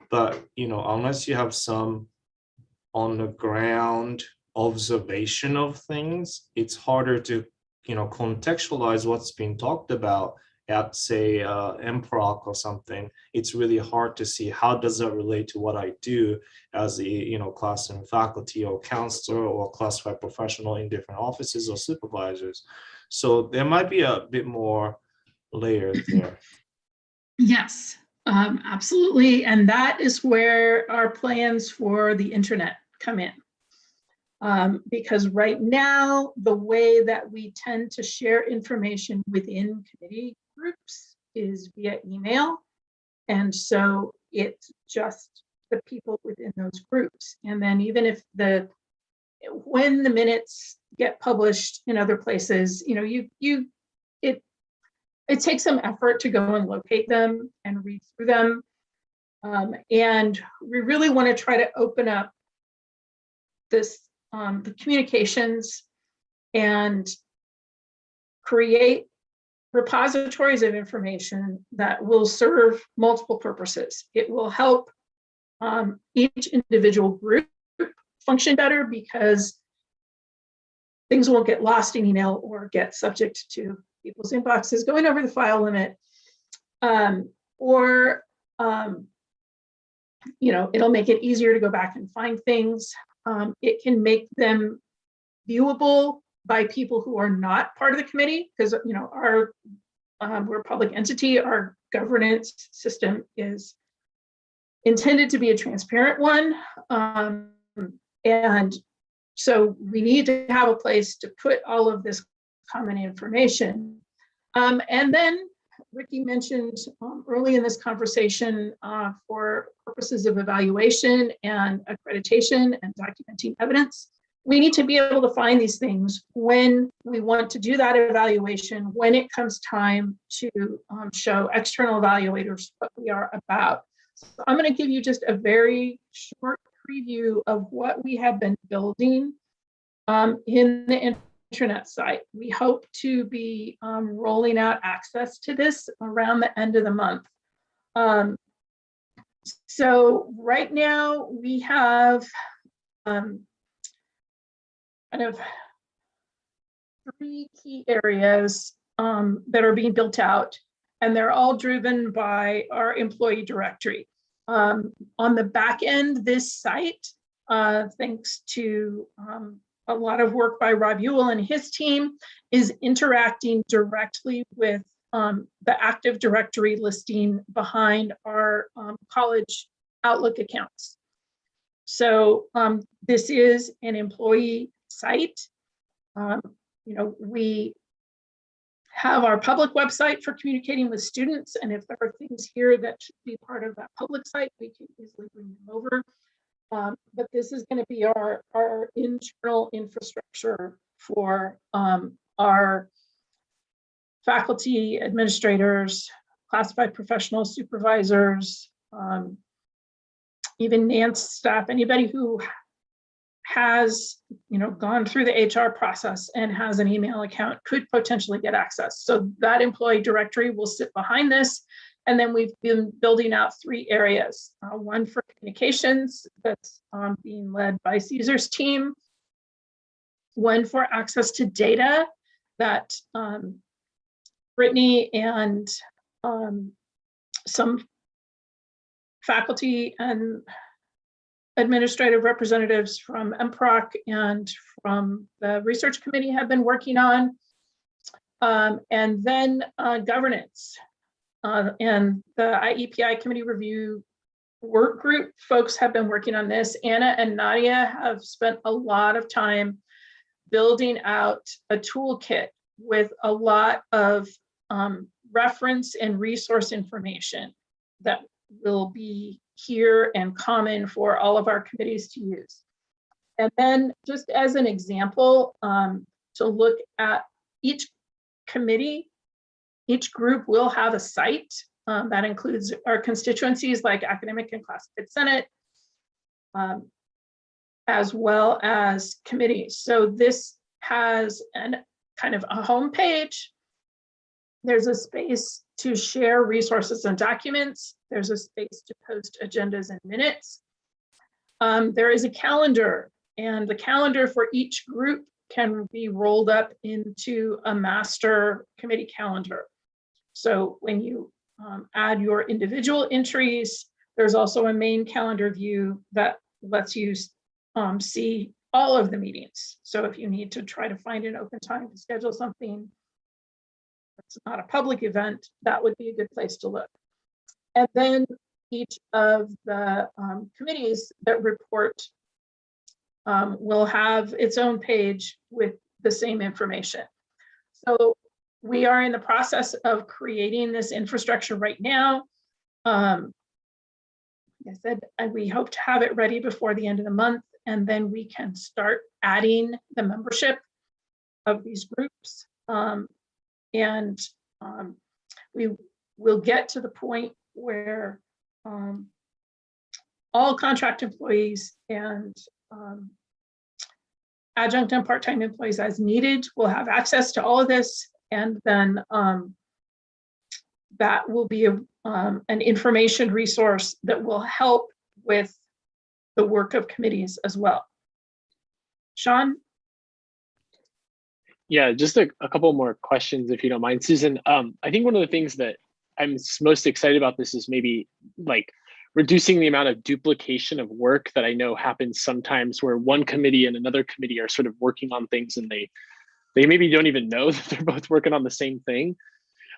but, unless you have some on the ground observation of things, it's harder to, contextualize what's being talked about at, say, MPROC or something. It's really hard to see how does that relate to what I do as a classroom faculty or counselor or classified professional in different offices or supervisors. So there might be a bit more layers there. Yes, absolutely. And that is where our plans for the internet come in. Because right now, the way that we tend to share information within committee groups is via email. And so it's just the people within those groups. And then even if when the minutes get published in other places, it takes some effort to go and locate them and read through them. And we really want to try to open up the communications and create repositories of information that will serve multiple purposes. It will help each individual group function better because things won't get lost in email or get subject to people's inboxes going over the file limit. It'll make it easier to go back and find things. It can make them viewable by people who are not part of the committee, because we're a public entity. Our governance system is intended to be a transparent one, and so we need to have a place to put all of this common information. And then Ricky mentioned early in this conversation, for purposes of evaluation and accreditation and documenting evidence, we need to be able to find these things when we want to do that evaluation, when it comes time to show external evaluators what we are about. So I'm going to give you just a very short preview of what we have been building in the internet site. We hope to be rolling out access to this around the end of the month. So right now we have kind of 3 key areas that are being built out, and they're all driven by our employee directory. On the back end, this site, thanks to a lot of work by Rob Ewell and his team, is interacting directly with the Active Directory listing behind our college Outlook accounts. So this is an employee site. We have our public website for communicating with students, and if there are things here that should be part of that public site, we can easily bring them over. But this is going to be our internal infrastructure for our faculty, administrators, classified professional supervisors, even NANCE staff, anybody who has, gone through the HR process and has an email account could potentially get access. So that employee directory will sit behind this. And then we've been building out 3 areas. One for communications that's being led by Caesar's team. One for access to data that Brittany and some faculty and administrative representatives from MPROC and from the research committee have been working on. And then governance. And the IEPI committee review work group folks have been working on this. Anna and Nadia have spent a lot of time building out a toolkit with a lot of reference and resource information that will be here and common for all of our committees to use. And then just as an example, to look at each committee, each group will have a site that includes our constituencies like Academic and Classified Senate, as well as committees. So this has an kind of a home page. There's a space to share resources and documents. There's a space to post agendas and minutes. There is a calendar, and the calendar for each group can be rolled up into a master committee calendar. So when you add your individual entries, there's also a main calendar view that lets you see all of the meetings. So if you need to try to find an open time to schedule something that's not a public event, that would be a good place to look. And then each of the committees that report will have its own page with the same information. So we are in the process of creating this infrastructure right now. Like I said, and we hope to have it ready before the end of the month, and then we can start adding the membership of these groups. We will get to the point where all contract employees and adjunct and part-time employees as needed will have access to all of this. And then that will be an information resource that will help with the work of committees as well. Sean? Yeah, just a couple more questions, if you don't mind. Susan, I think one of the things that I'm most excited about this is maybe like reducing the amount of duplication of work that I know happens sometimes where one committee and another committee are sort of working on things and they maybe don't even know that they're both working on the same thing.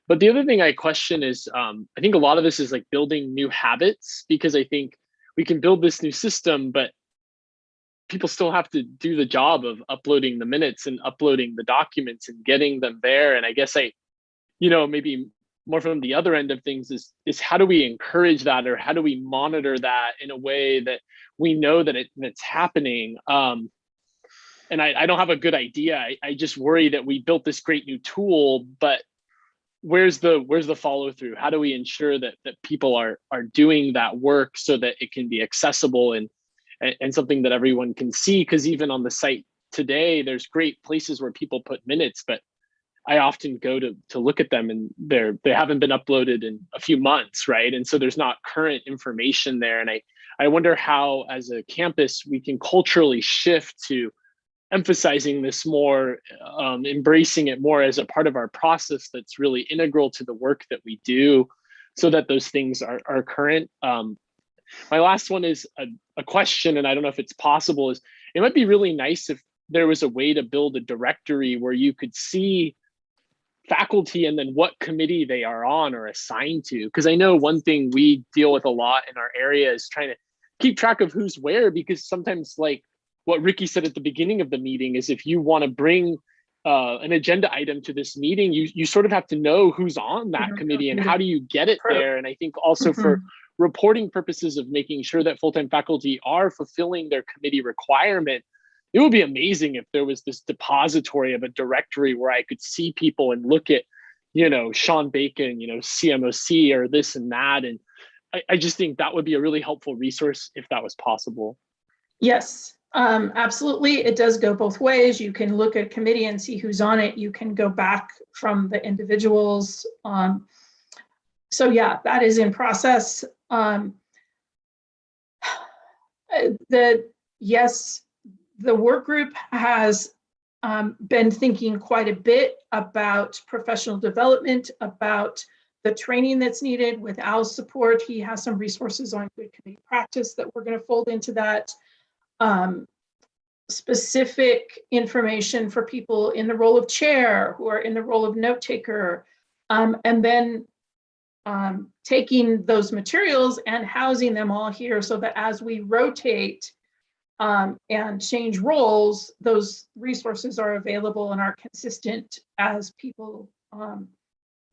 But the other thing I question is, I think a lot of this is like building new habits, because I think we can build this new system, but people still have to do the job of uploading the minutes and uploading the documents and getting them there. And I guess maybe more from the other end of things is how do we encourage that, or how do we monitor that in a way that we know that it's happening? And I don't have a good idea. I just worry that we built this great new tool, but where's the follow through? How do we ensure that people are doing that work so that it can be accessible and something that everyone can see? Because even on the site today, there's great places where people put minutes, but I often go to look at them and they haven't been uploaded in a few months, right? And so there's not current information there. And I wonder how, as a campus, we can culturally shift to emphasizing this more, embracing it more as a part of our process that's really integral to the work that we do, so that those things are current. My last one is a question, and I don't know if it's possible, is it might be really nice if there was a way to build a directory where you could see faculty and then what committee they are on or assigned to. Because I know one thing we deal with a lot in our area is trying to keep track of who's where, because sometimes, like what Ricky said at the beginning of the meeting, is if you want to bring an agenda item to this meeting, you sort of have to know who's on that committee and how do you get it there. And I think also for reporting purposes of making sure that full-time faculty are fulfilling their committee requirement, it would be amazing if there was this depository of a directory where I could see people and look at, Sean Bacon, CMOC or this and that. And I just think that would be a really helpful resource if that was possible. Yes, Absolutely, it does go both ways. You can look at a committee and see who's on it. You can go back from the individuals. So yeah, that is in process. Yes, the work group has been thinking quite a bit about professional development, about the training that's needed. With Al's support, he has some resources on good committee practice that we're going to fold into that. Specific information for people in the role of chair, who are in the role of note taker, and then taking those materials and housing them all here so that as we rotate and change roles, those resources are available and are consistent as people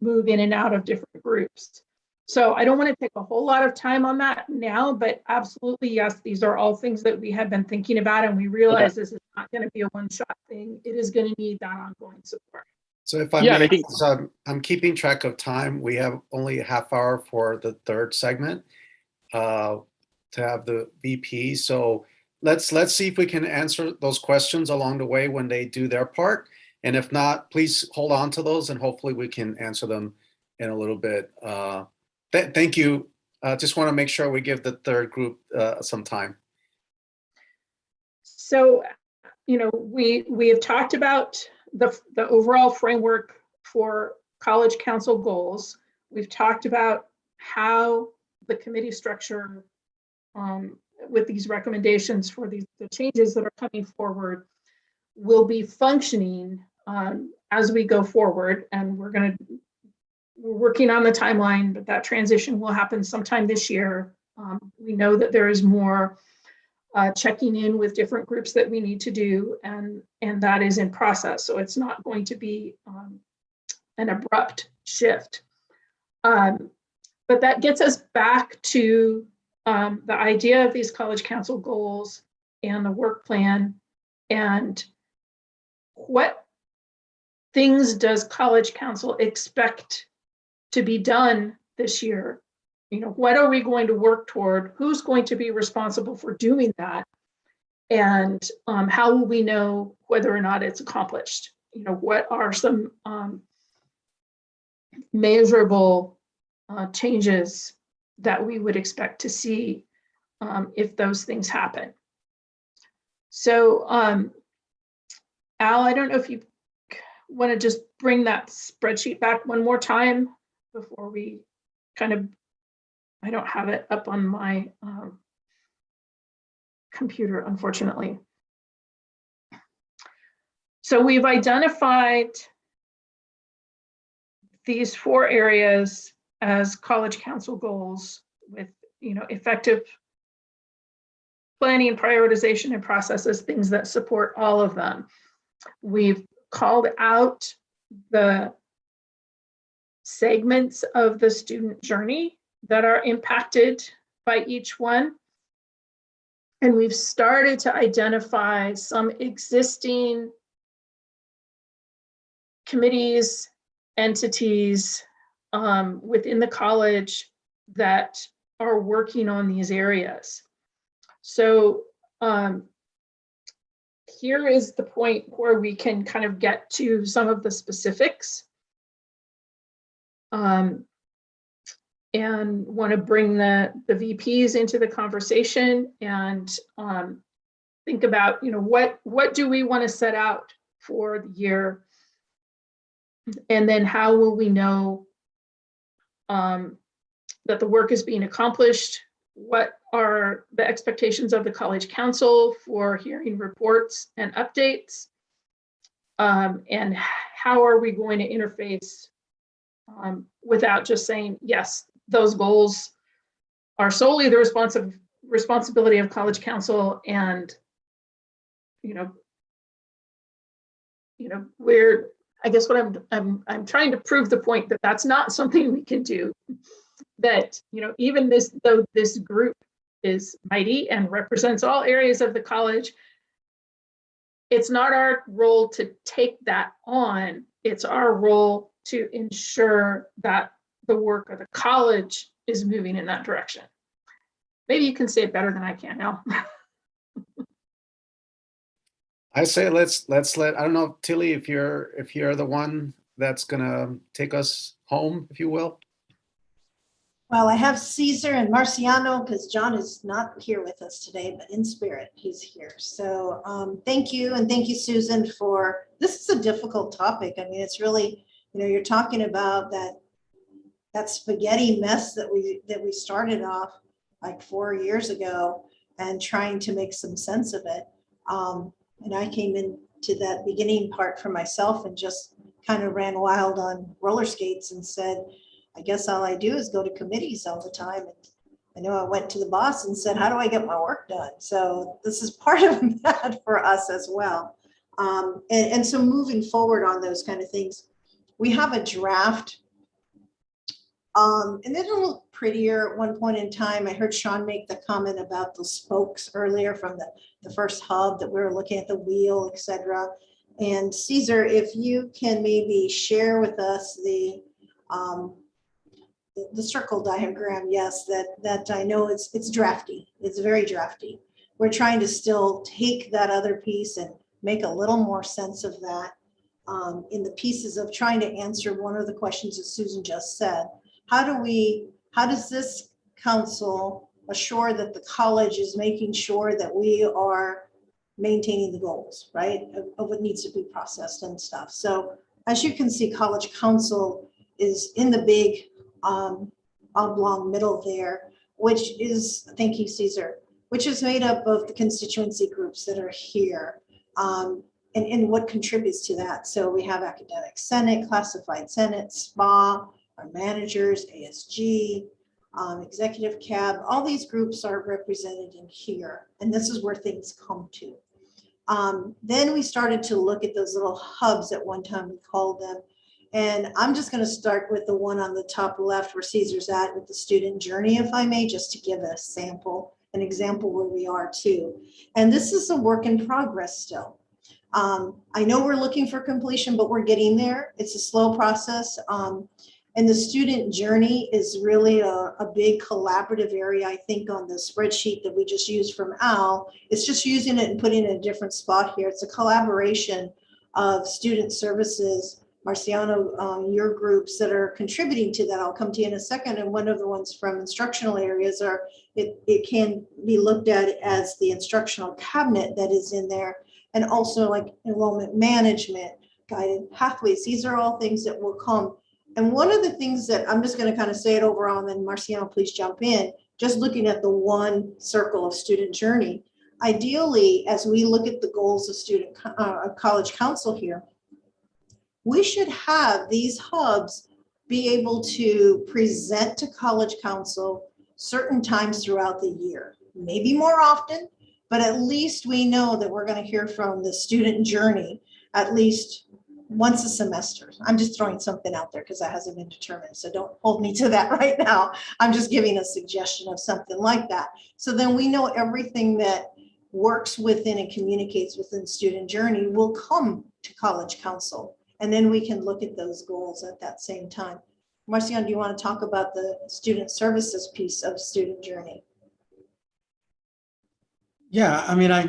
move in and out of different groups. So I don't want to take a whole lot of time on that now, but absolutely, yes, these are all things that we have been thinking about, and we realize this is not going to be a one-shot thing. It is going to need that ongoing support. So if I Yeah, may, I think- so I'm keeping track of time. We have only a half hour for the third segment to have the VP. So let's see if we can answer those questions along the way when they do their part. And if not, please hold on to those and hopefully we can answer them in a little bit. Thank you. Just want to make sure we give the third group some time. So, you know, we have talked about the overall framework for college council goals. We've talked about how the committee structure with these recommendations for the changes that are coming forward will be functioning as we go forward. And we're working on the timeline, but that transition will happen sometime this year. We know that there is more checking in with different groups that we need to do, and that is in process. So it's not going to be an abrupt shift. But that gets us back to the idea of these college council goals and the work plan, and what things does college council expect to be done this year? You know, what are we going to work toward? Who's going to be responsible for doing that? And how will we know whether or not it's accomplished? You know, what are some measurable changes that we would expect to see if those things happen? So, Al, I don't know if you want to just bring that spreadsheet back one more time before we kind of, I don't have it up on my computer, unfortunately. So we've identified these 4 areas as college council goals with, you know, effective planning, prioritization, and processes, things that support all of them. We've called out the segments of the student journey that are impacted by each one. And we've started to identify some existing committees, entities within the college that are working on these areas. So here is the point where we can kind of get to some of the specifics. And want to bring the VPs into the conversation and think about, you know, what do we want to set out for the year? And then how will we know that the work is being accomplished? What are the expectations of the college council for hearing reports and updates? And how are we going to interface without just saying, yes, those goals are solely the responsibility of college council, and I guess what I'm trying to prove the point that that's not something we can do. That, you know, even though this group is mighty and represents all areas of the college, it's not our role to take that on. It's our role to ensure that the work of the college is moving in that direction. Maybe you can say it better than I can now. I say let's let, I don't know, Tilly, if you're the one that's gonna take us home, if you will. Well, I have Caesar and Marciano because John is not here with us today, but in spirit, he's here. So thank you. And thank you, Susan, for, this is a difficult topic. I mean, it's really, you're talking about that spaghetti mess that we started off like 4 years ago and trying to make some sense of it. And I came into that beginning part for myself and just kind of ran wild on roller skates and said, I guess all I do is go to committees all the time. And I know I went to the boss and said, how do I get my work done? So this is part of that for us as well. And so moving forward on those kind of things, we have a draft. And it'll look prettier at one point in time. I heard Sean make the comment about the spokes earlier from the first hub that we were looking at, the wheel, et cetera. And Caesar, if you can maybe share with us the circle diagram, yes, that I know it's drafty. It's very drafty. We're trying to still take that other piece and make a little more sense of that in the pieces of trying to answer one of the questions that Susan just said. How does this council assure that the college is making sure that we are maintaining the goals, right, of what needs to be processed and stuff. So as you can see, College Council is in the big oblong middle there, which is, thank you, Caesar, which is made up of the constituency groups that are here and what contributes to that. So we have Academic Senate, Classified Senate, SPA, our managers, ASG, Executive CAB, all these groups are represented in here. And this is where things come to. Then we started to look at those little hubs at one time, we called them. And I'm just going to start with the one on the top left where Caesar's at with the student journey, if I may, just to give a sample, an example where we are too. And this is a work in progress still. I know we're looking for completion, but we're getting there. It's a slow process. And the student journey is really a big collaborative area, I think, on the spreadsheet that we just used from Al. It's just using it and putting it in a different spot here. It's a collaboration of student services, Marciano, your groups that are contributing to that. I'll come to you in a second. And one of the ones from instructional areas are, it can be looked at as the instructional cabinet that is in there. And also like enrollment management, guided pathways. These are all things that will come. And one of the things that I'm just going to kind of say it overall, and then Marciano, please jump in, just looking at the one circle of student journey. Ideally, as we look at the goals of College Council here, we should have these hubs be able to present to College Council certain times throughout the year, maybe more often, but at least we know that we're going to hear from the student journey at least once a semester. I'm just throwing something out there because that hasn't been determined. So don't hold me to that right now. I'm just giving a suggestion of something like that. So then we know everything that works within and communicates within student journey will come to College Council. And then we can look at those goals at that same time. Marciano, do you want to talk about the student services piece of student journey? Yeah, I mean, I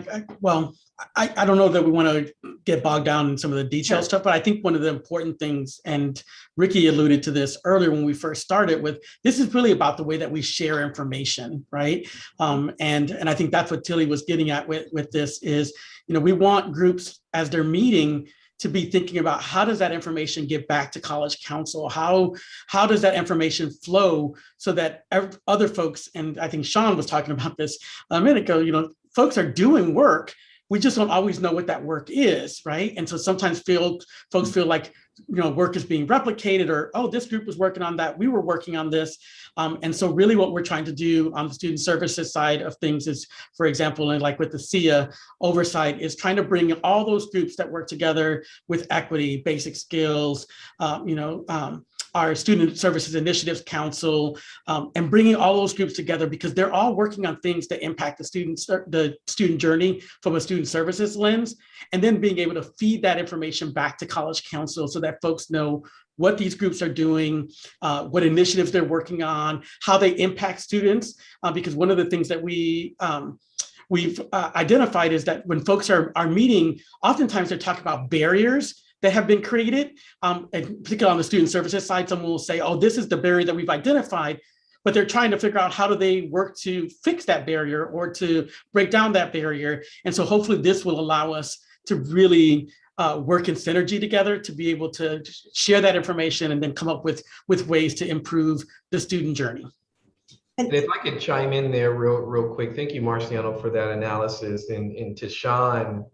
don't know that we want to get bogged down in some of the detailed stuff, but I think one of the important things, and Ricky alluded to this earlier when we first started with, this is really about the way that we share information, right? And I think that's what Tilly was getting at with this is, we want groups as they're meeting to be thinking about how does that information get back to College Council? How does that information flow so that other folks, and I think Sean was talking about this a minute ago, folks are doing work. We just don't always know what that work is, right? And so sometimes folks feel like, work is being replicated or, oh, this group was working on that, we were working on this. And so really what we're trying to do on the student services side of things is, for example, and like with the SIA oversight, is trying to bring all those groups that work together with equity, basic skills, our Student Services Initiatives Council, and bringing all those groups together because they're all working on things that impact the student journey from a student services lens, and then being able to feed that information back to College Council so that folks know what these groups are doing, what initiatives they're working on, how they impact students, because one of the things that we've identified is that when folks are meeting, oftentimes they're talking about barriers that have been created, and particularly on the student services side, someone will say, oh, this is the barrier that we've identified, but they're trying to figure out how do they work to fix that barrier or to break down that barrier. And so hopefully this will allow us to really work in synergy together to be able to share that information and then come up with ways to improve the student journey. And if I could chime in there real quick, thank you, Marciano, for that analysis. And to Sean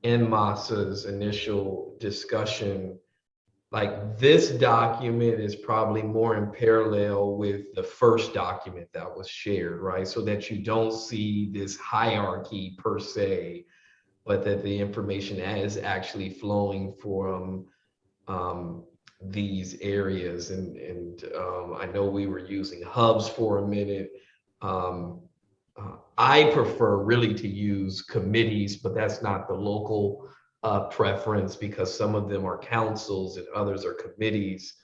and Masa's initial discussion, like this document is probably more in parallel with the first document that was shared, right? So that you don't see this hierarchy per se, but that the information is actually flowing from these areas. And I know we were using hubs for a minute. I prefer really to use committees, but that's not the local preference because some of them are councils and others are committees.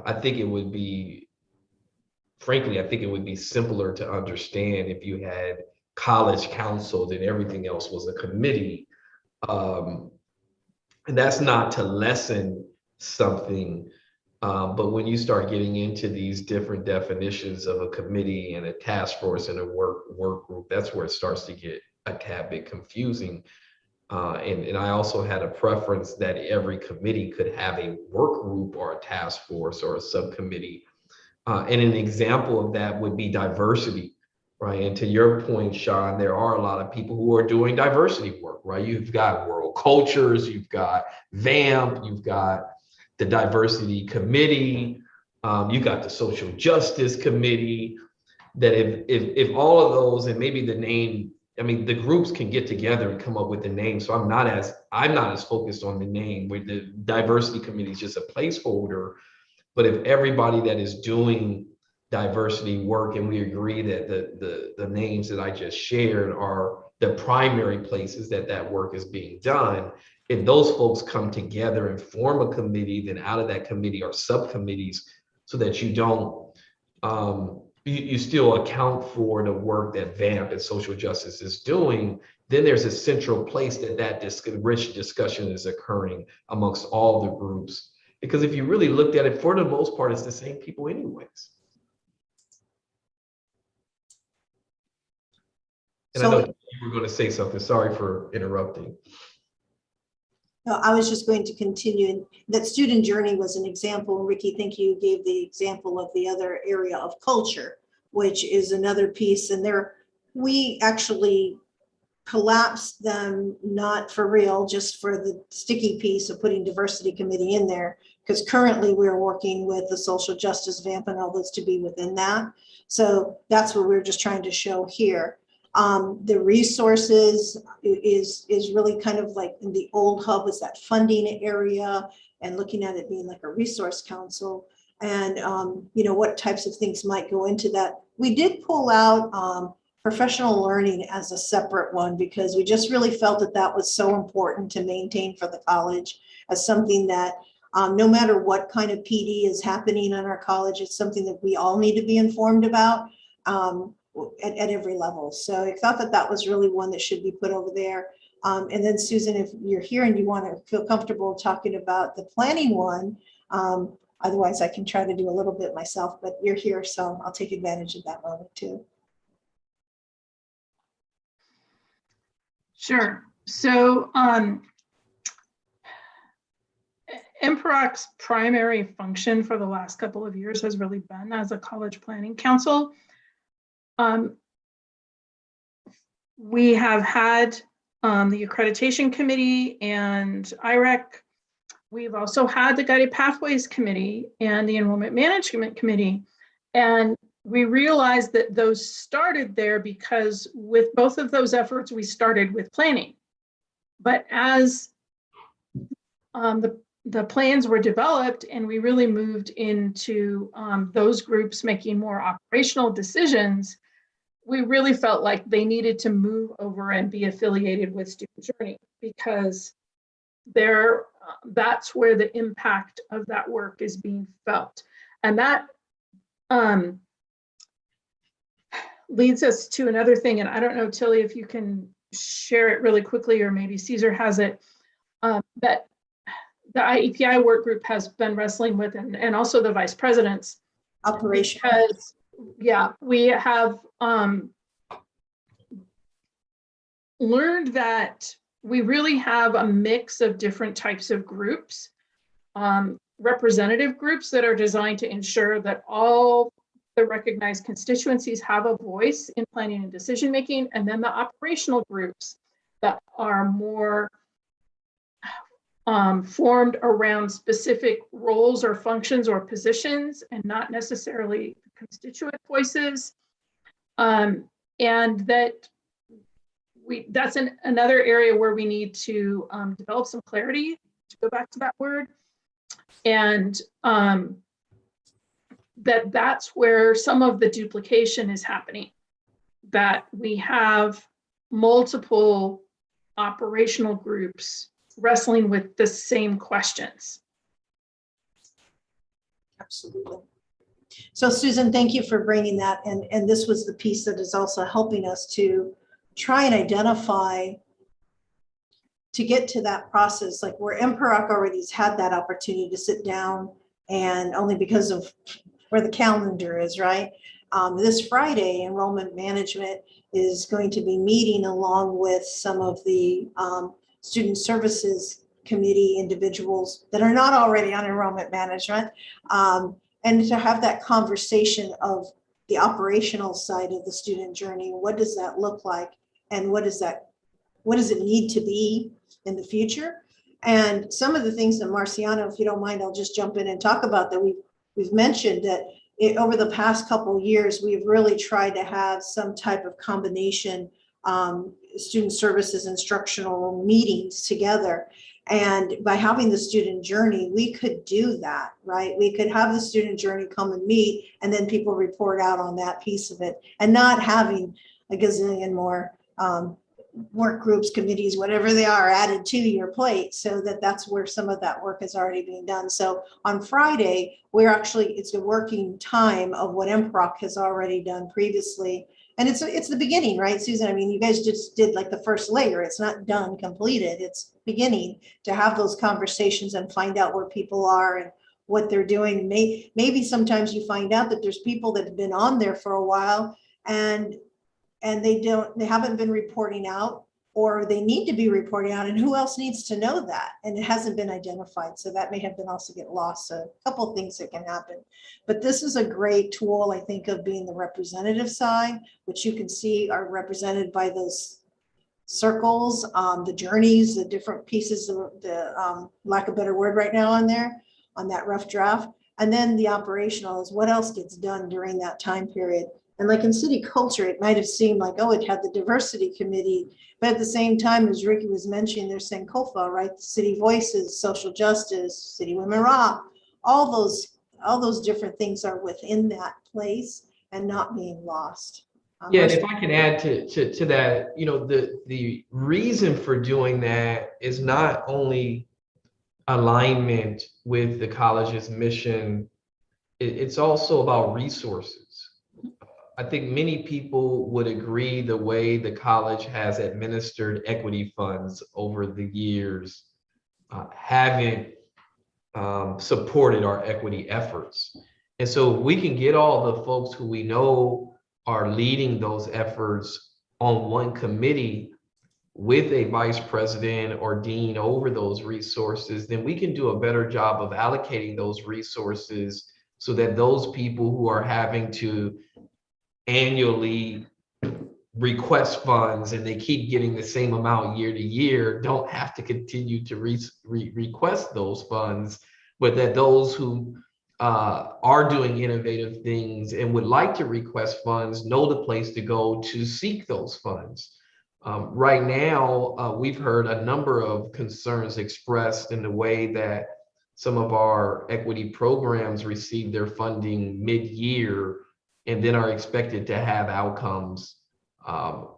I think it would be, frankly, I think it would be simpler to understand if you had college council, then everything else was a committee. And that's not to lessen something, but when you start getting into these different definitions of a committee and a task force and a work group, that's where it starts to get a tad bit confusing. And I also had a preference that every committee could have a work group or a task force or a subcommittee. And an example of that would be diversity, right? And to your point, Sean, there are a lot of people who are doing diversity work, right? You've got World Cultures, you've got VAMP, you've got the Diversity Committee, you've got the Social Justice Committee, that if all of those, and maybe the name, I mean, the groups can get together and come up with the name. So I'm not as focused on the name, where the Diversity Committee is just a placeholder. But if everybody that is doing diversity work, and we agree that the names that I just shared are the primary places that work is being done, if those folks come together and form a committee, then out of that committee are subcommittees, so that you don't, you still account for the work that VAMP and social justice is doing, then there's a central place that rich discussion is occurring amongst all the groups. Because if you really looked at it, for the most part, it's the same people anyways. And So, I know you were going to say something. Sorry for interrupting. no, I was just going to continue. That student journey was an example. Ricky, thank you gave the example of the other area of culture, which is another piece. And there, we actually collapsed them, not for real, just for the sticky piece of putting diversity committee in there, because currently we're working with the social justice VAMP and all those to be within that. So that's what we're just trying to show here. The resources is really kind of like in the old hub is that funding area, and looking at it being like a resource council, and you know, what types of things might go into that. We did pull out professional learning as a separate one, because we just really felt that that was so important to maintain for the college as something that no matter what kind of PD is happening in our college, it's something that we all need to be informed about. At every level. So I thought that that was really one that should be put over there. And then Susan, if you're here and you want to feel comfortable talking about the planning one, otherwise I can try to do a little bit myself, but you're here, so I'll take advantage of that moment too. Sure. So MPROC's primary function for the last couple of years has really been as a college planning council. We have had the accreditation committee and IREC. We've also had the guided pathways committee and the enrollment management committee. And we realized that those started there because with both of those efforts, we started with planning. But as the plans were developed and we really moved into those groups making more operational decisions, we really felt like they needed to move over and be affiliated with Student Journey, because that's where the impact of that work is being felt. And that leads us to another thing, and I don't know, Tilly, if you can share it really quickly, or maybe Caesar has it, that the IEPI work group has been wrestling with, and also the vice presidents. Operation. Because, yeah, we have learned that we really have a mix of different types of groups, representative groups that are designed to ensure that all the recognized constituencies have a voice in planning and decision making, and then the operational groups that are more formed around specific roles or functions or positions, and not necessarily constituent voices. And that's another area where we need to develop some clarity, to go back to that word. And that's where some of the duplication is happening, that we have multiple operational groups wrestling with the same questions. Absolutely. So Susan, thank you for bringing that. And this was the piece that is also helping us to try and identify, to get to that process, like where MPIRAC already has had that opportunity to sit down, and only because of where the calendar is, right? This Friday, enrollment management is going to be meeting along with some of the student services committee individuals that are not already on enrollment management, and to have that conversation of the operational side of the student journey. What does that look like, and what does it need to be in the future? And some of the things that Marciano, if you don't mind, I'll just jump in and talk about that. We've mentioned that over the past couple of years, we've really tried to have some type of combination student services instructional meetings together. And by having the student journey, we could do that, right? We could have the student journey come and meet, and then people report out on that piece of it, and not having a gazillion more work groups, committees, whatever they are, added to your plate, so that's where some of that work is already being done. So on Friday, it's a working time of what MPROC has already done previously. And it's the beginning, right, Susan? I mean, you guys just did like the first layer. It's not done, completed. It's beginning to have those conversations and find out where people are and what they're doing. Maybe sometimes you find out that there's people that have been on there for a while, and they haven't been reporting out, or they need to be reporting out, and who else needs to know that? And it hasn't been identified. So that may have been also get lost. So a couple of things that can happen. But this is a great tool, I think, of being the representative side, which you can see are represented by those circles, the journeys, the different pieces of the, lack of a better word right now on there, on that rough draft. And then the operational is what else gets done during that time period. And like in city culture, it might have seemed like, oh, it had the diversity committee, but at the same time, as Ricky was mentioning, there's Sankofa, right? City Voices, Social Justice, City Women Rock, all those different things are within that place and not being lost. Yeah, and if I can add to that, you know, the reason for doing that is not only alignment with the college's mission, it's also about resources. I think many people would agree the way the college has administered equity funds over the years haven't supported our equity efforts. And so if we can get all the folks who we know are leading those efforts on one committee with a vice president or dean over those resources, then we can do a better job of allocating those resources so that those people who are having to annually request funds and they keep getting the same amount year to year don't have to continue to request those funds, but that those who are doing innovative things and would like to request funds know the place to go to seek those funds. Right now, we've heard a number of concerns expressed in the way that some of our equity programs receive their funding mid-year and then are expected to have outcomes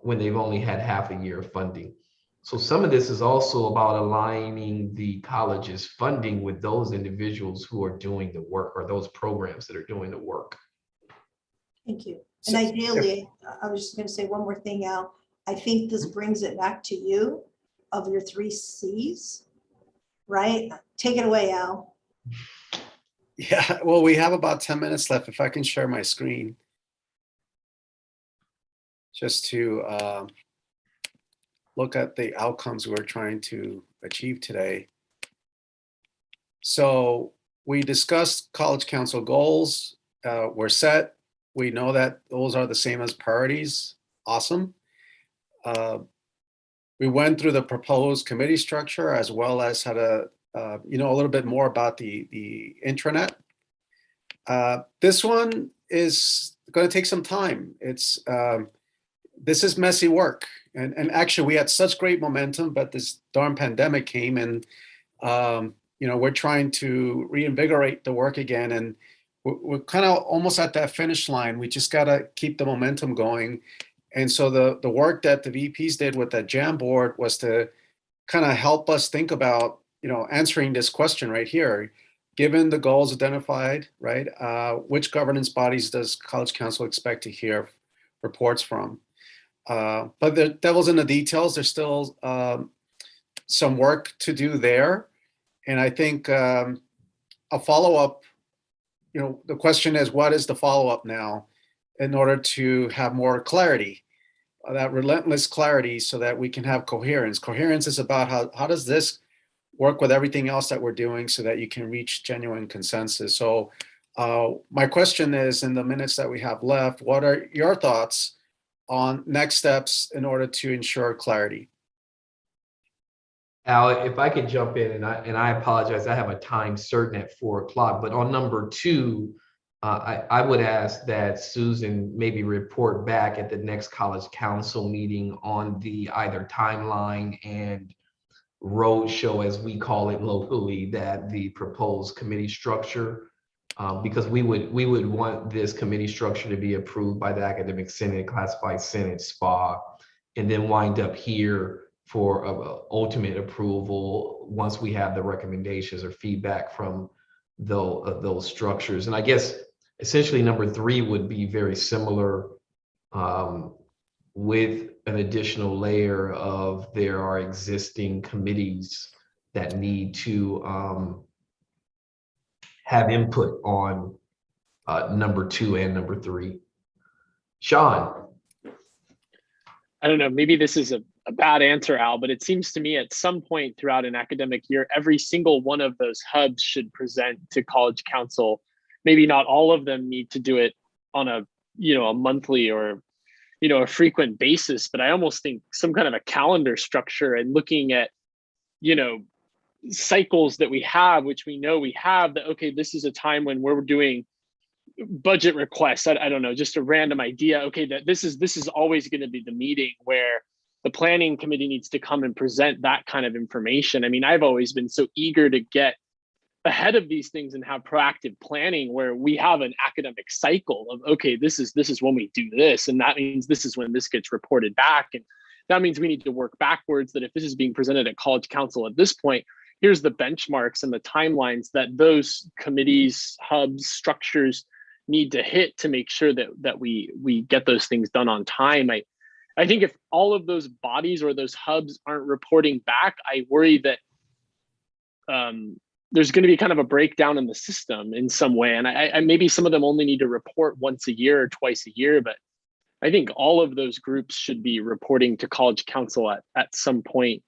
when they've only had half a year of funding. So some of this is also about aligning the college's funding with those individuals who are doing the work, or those programs that are doing the work. Thank you. So And if- ideally, I was just going to say one more thing, Al. I think this brings it back to you of your 3 Cs, right? Take it away, Al. Yeah, well, we have about 10 minutes left. If I can share my screen. Just to look at the outcomes we're trying to achieve today. So we discussed College Council goals. We're set. We know that those are the same as priorities. Awesome. We went through the proposed committee structure as well as how to, a little bit more about the intranet. This one is going to take some time. This is messy work. And actually we had such great momentum, but this darn pandemic came and, we're trying to reinvigorate the work again. And we're kind of almost at that finish line. We just got to keep the momentum going. And so the work that the VPs did with the Jamboard was to kind of help us think about, answering this question right here. Given the goals identified, right, which governance bodies does College Council expect to hear reports from? But the devil's in the details. There's still some work to do there. And I think a follow-up, the question is, what is the follow-up now in order to have more clarity, that relentless clarity so that we can have coherence. Coherence is about how does this work with everything else that we're doing so that you can reach genuine consensus. So my question is, in the minutes that we have left, what are your thoughts on next steps in order to ensure clarity? Al, if I could jump in, and I apologize, I have a time certain at 4:00, but on number 2, I would ask that Susan maybe report back at the next College Council meeting on the either timeline and roadshow, as we call it locally, that the proposed committee structure, because we would want this committee structure to be approved by the Academic Senate, Classified Senate, SPA, and then wind up here for ultimate approval once we have the recommendations or feedback from those structures. And I guess essentially number 3 would be very similar, with an additional layer of there are existing committees that need to have input on number 2 and number 3. Sean. I don't know, maybe this is a bad answer, Al, but it seems to me at some point throughout an academic year, every single one of those hubs should present to College Council. Maybe not all of them need to do it on a monthly or, a frequent basis, but I almost think some kind of a calendar structure and looking at, cycles that we have, which we know we have, that, okay, this is a time when we're doing budget requests. I don't know, just a random idea. Okay, that this is always going to be the meeting where the planning committee needs to come and present that kind of information. I mean, I've always been so eager to get ahead of these things and have proactive planning where we have an academic cycle of, okay, this is when we do this, and that means this is when this gets reported back, and that means we need to work backwards, that if this is being presented at College Council at this point, here's the benchmarks and the timelines that those committees, hubs, structures need to hit to make sure that we get those things done on time. I think if all of those bodies or those hubs aren't reporting back, I worry that there's going to be kind of a breakdown in the system in some way. And I maybe some of them only need to report once a year or twice a year, but I think all of those groups should be reporting to College Council at some point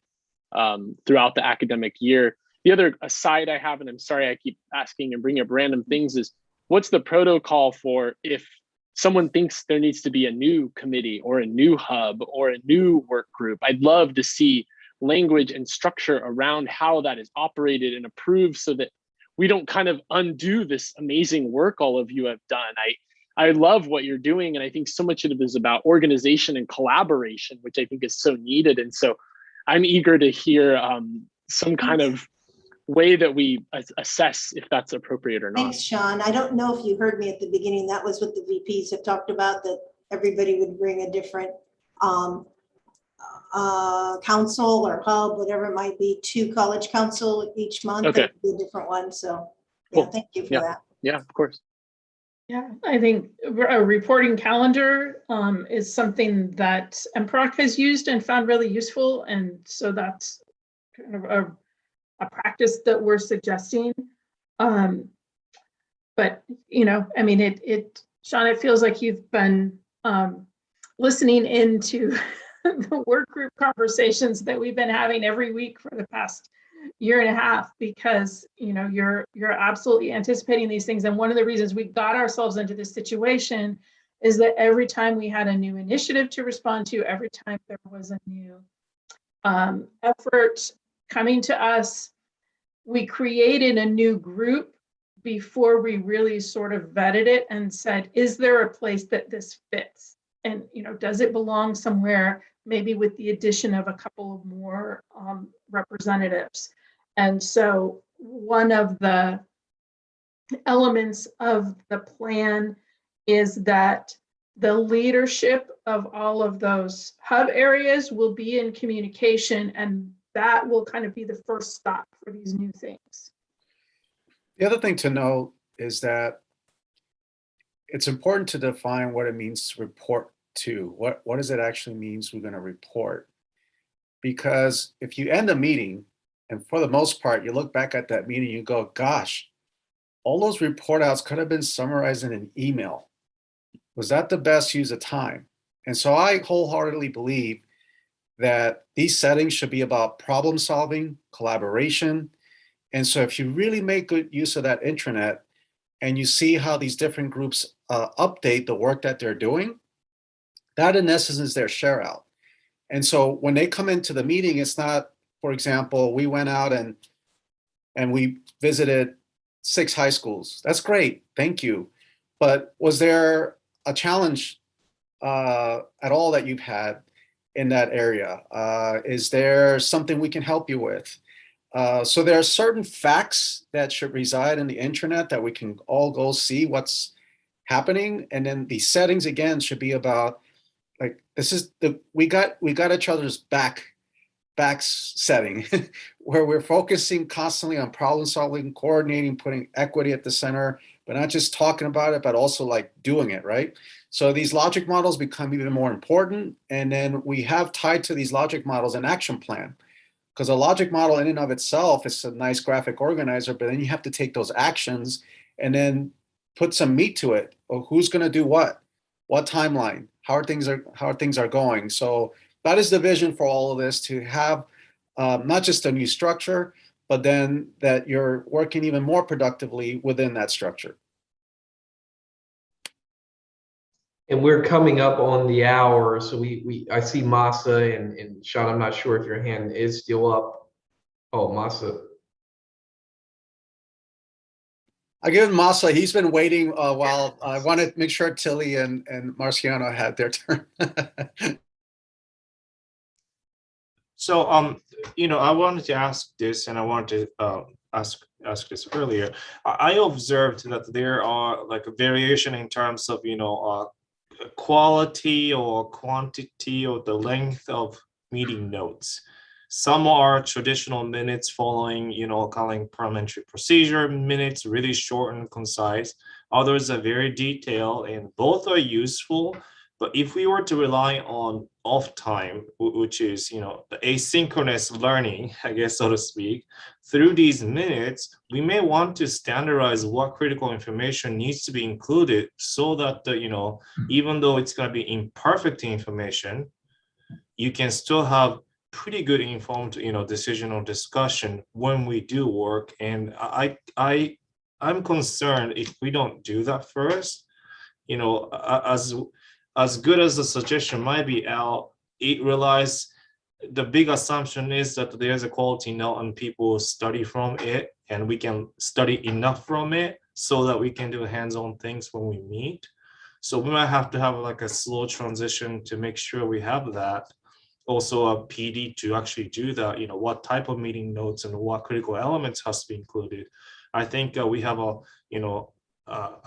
throughout the academic year. The other aside I have, and I'm sorry I keep asking and bringing up random things, is what's the protocol for if someone thinks there needs to be a new committee or a new hub or a new work group? I'd love to see language and structure around how that is operated and approved so that we don't kind of undo this amazing work all of you have done. I love what you're doing, and I think so much of it is about organization and collaboration, which I think is so needed. And so I'm eager to hear some kind of way that we assess if that's appropriate or not. Thanks, Sean. I don't know if you heard me at the beginning. That was what the VPs have talked about, that everybody would bring a different council or hub, whatever it might be, to College Council each month. Okay. That would be a different one. So yeah, Cool. thank you for Yeah. that. Yeah, of course. Yeah, I think a reporting calendar is something that MPROC has used and found really useful. And so that's kind of a practice that we're suggesting. But, I mean, Sean, it feels like you've been listening into the work group conversations that we've been having every week for the past year and a half, because you're absolutely anticipating these things. And one of the reasons we got ourselves into this situation is that every time we had a new initiative to respond to, every time there was a new effort coming to us, we created a new group before we really sort of vetted it and said, is there a place that this fits? And does it belong somewhere, maybe with the addition of a couple of more representatives? And so one of the elements of the plan is that the leadership of all of those hub areas will be in communication, and that will kind of be the first stop for these new things. The other thing to note is that it's important to define what it means to report to. What does it actually means we're going to report? Because if you end a meeting, and for the most part, you look back at that meeting, you go, gosh, all those report outs could have been summarized in an email. Was that the best use of time? And so I wholeheartedly believe that these settings should be about problem solving, collaboration. And so if you really make good use of that intranet and you see how these different groups update the work that they're doing, that in essence is their share out. And so when they come into the meeting, it's not, for example, we went out and we visited 6 high schools. That's great, thank you. But was there a challenge at all that you've had in that area? Is there something we can help you with? So there are certain facts that should reside in the intranet that we can all go see what's happening. And then the settings again should be about, like, this is we got each other's backs setting where we're focusing constantly on problem solving, coordinating, putting equity at the center, but not just talking about it, but also like doing it, right? So these logic models become even more important. And then we have tied to these logic models an action plan, because a logic model in and of itself is a nice graphic organizer, but then you have to take those actions and then put some meat to it. Or who's going to do what timeline, how things are going. So that is the vision for all of this, to have not just a new structure, but then that you're working even more productively within that structure. And we're coming up on the hour, so I see Masa and Sean. I'm not sure if your hand is still up. Oh, Masa. I give Masa. He's been waiting while I wanted to make sure Tilly and Marciano had their turn. So, I wanted to ask this, and I wanted to ask this earlier. I observed that there are like a variation in terms of, quality or quantity or the length of meeting notes. Some are traditional minutes following, calling parliamentary procedure minutes, really short and concise. Others are very detailed, and both are useful. But if we were to rely on off time, which is, the asynchronous learning, I guess, so to speak, through these minutes, we may want to standardize what critical information needs to be included so that, even though it's going to be imperfect information, you can still have pretty good informed, decision or discussion when we do work. And I'm concerned if we don't do that first, as good as the suggestion might be, Al, it realized the big assumption is that there's a quality note and people study from it, and we can study enough from it so that we can do hands-on things when we meet. So we might have to have like a slow transition to make sure we have that. Also a PD to actually do that, what type of meeting notes and what critical elements has to be included. I think we have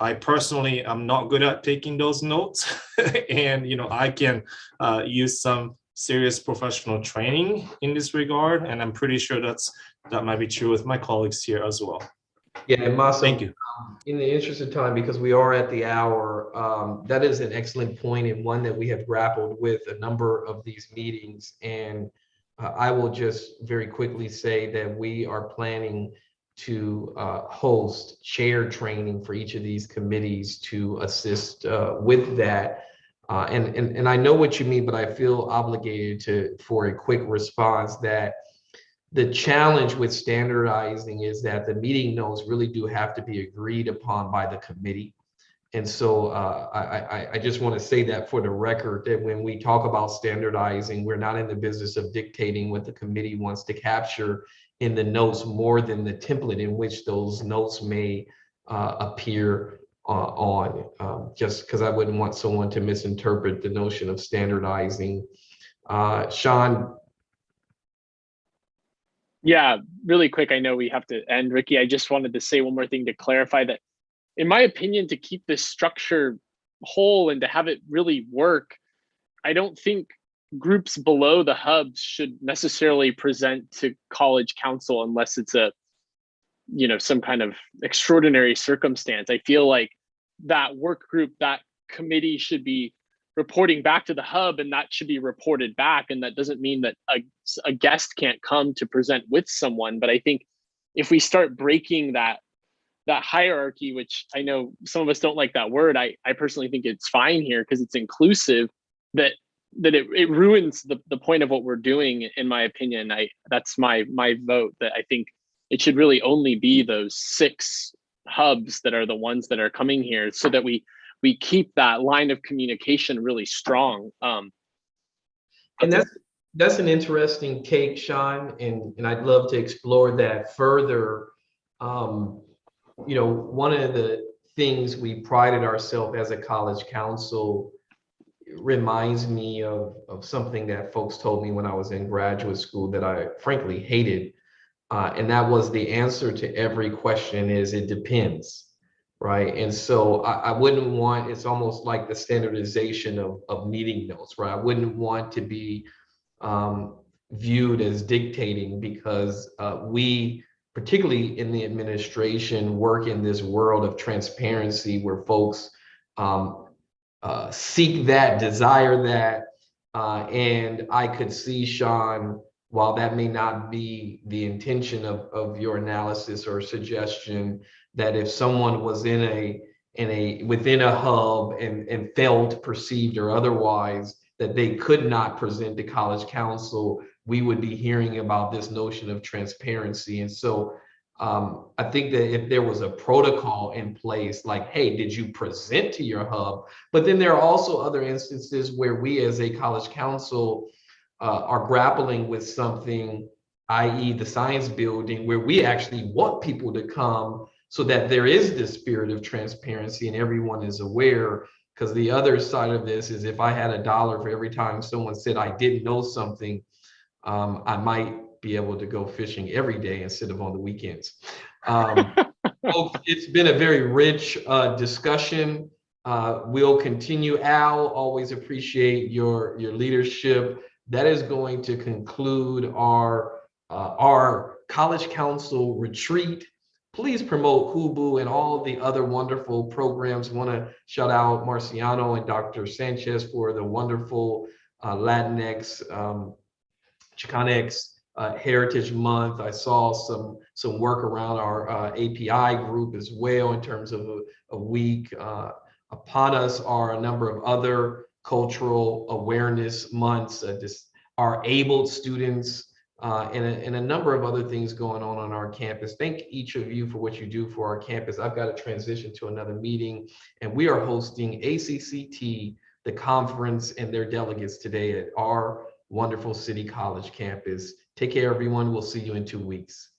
I personally am not good at taking those notes and, I can use some serious professional training in this regard. And I'm pretty sure that might be true with my colleagues here as well. Yeah, and Masa, Thank you. in the interest of time, because we are at the hour, that is an excellent point and one that we have grappled with a number of these meetings. And I will just very quickly say that we are planning to host chair training for each of these committees to assist with that. And I know what you mean, but I feel obligated for a quick response that the challenge with standardizing is that the meeting notes really do have to be agreed upon by the committee. And so I just want to say that for the record, that when we talk about standardizing, we're not in the business of dictating what the committee wants to capture in the notes more than the template in which those notes may appear on, just because I wouldn't want someone to misinterpret the notion of standardizing. Sean? Yeah, really quick. I know we have to end, Ricky. I just wanted to say one more thing to clarify that, in my opinion, to keep this structure whole and to have it really work, I don't think groups below the hubs should necessarily present to college council unless it's a, some kind of extraordinary circumstance. I feel like that work group, that committee should be reporting back to the hub, and that should be reported back. And that doesn't mean that a guest can't come to present with someone. But I think if we start breaking that hierarchy, which I know some of us don't like that word, I personally think it's fine here because it's inclusive, that it ruins the point of what we're doing, in my opinion. That's my vote, that I think it should really only be those 6 hubs that are the ones that are coming here, so that we keep that line of communication really strong. And that's an interesting take, Sean, and I'd love to explore that further. One of the things we prided ourselves as a college council reminds me of something that folks told me when I was in graduate school that I frankly hated. And that was the answer to every question is it depends. Right. And so I wouldn't want, it's almost like the standardization of meeting notes, right? I wouldn't want to be viewed as dictating, because we, particularly in the administration, work in this world of transparency where folks seek that, desire that. And I could see, Sean, while that may not be the intention of your analysis or suggestion, that if someone was within a hub and felt, perceived, or otherwise that they could not present to college council, we would be hearing about this notion of transparency. And so I think that if there was a protocol in place, like, hey, did you present to your hub? But then there are also other instances where we as a college council are grappling with something, i.e. the science building, where we actually want people to come so that there is this spirit of transparency and everyone is aware. Because the other side of this is, if I had $1 for every time someone said I didn't know something, I might be able to go fishing every day instead of on the weekends. Folks, it's been a very rich discussion. We'll continue. Al, always appreciate your leadership. That is going to conclude our College Council retreat. Please promote HUBU and all the other wonderful programs. I want to shout out Marciano and Dr. Sanchez for the wonderful Latinx, Chicanx Heritage Month. I saw some work around our API group as well in terms of a week. Upon us are a number of other cultural awareness months, our abled students, and a number of other things going on our campus. Thank each of you for what you do for our campus. I've got to transition to another meeting, and we are hosting ACCT, the conference, and their delegates today at our wonderful City College campus. Take care, everyone. We'll see you in 2 weeks.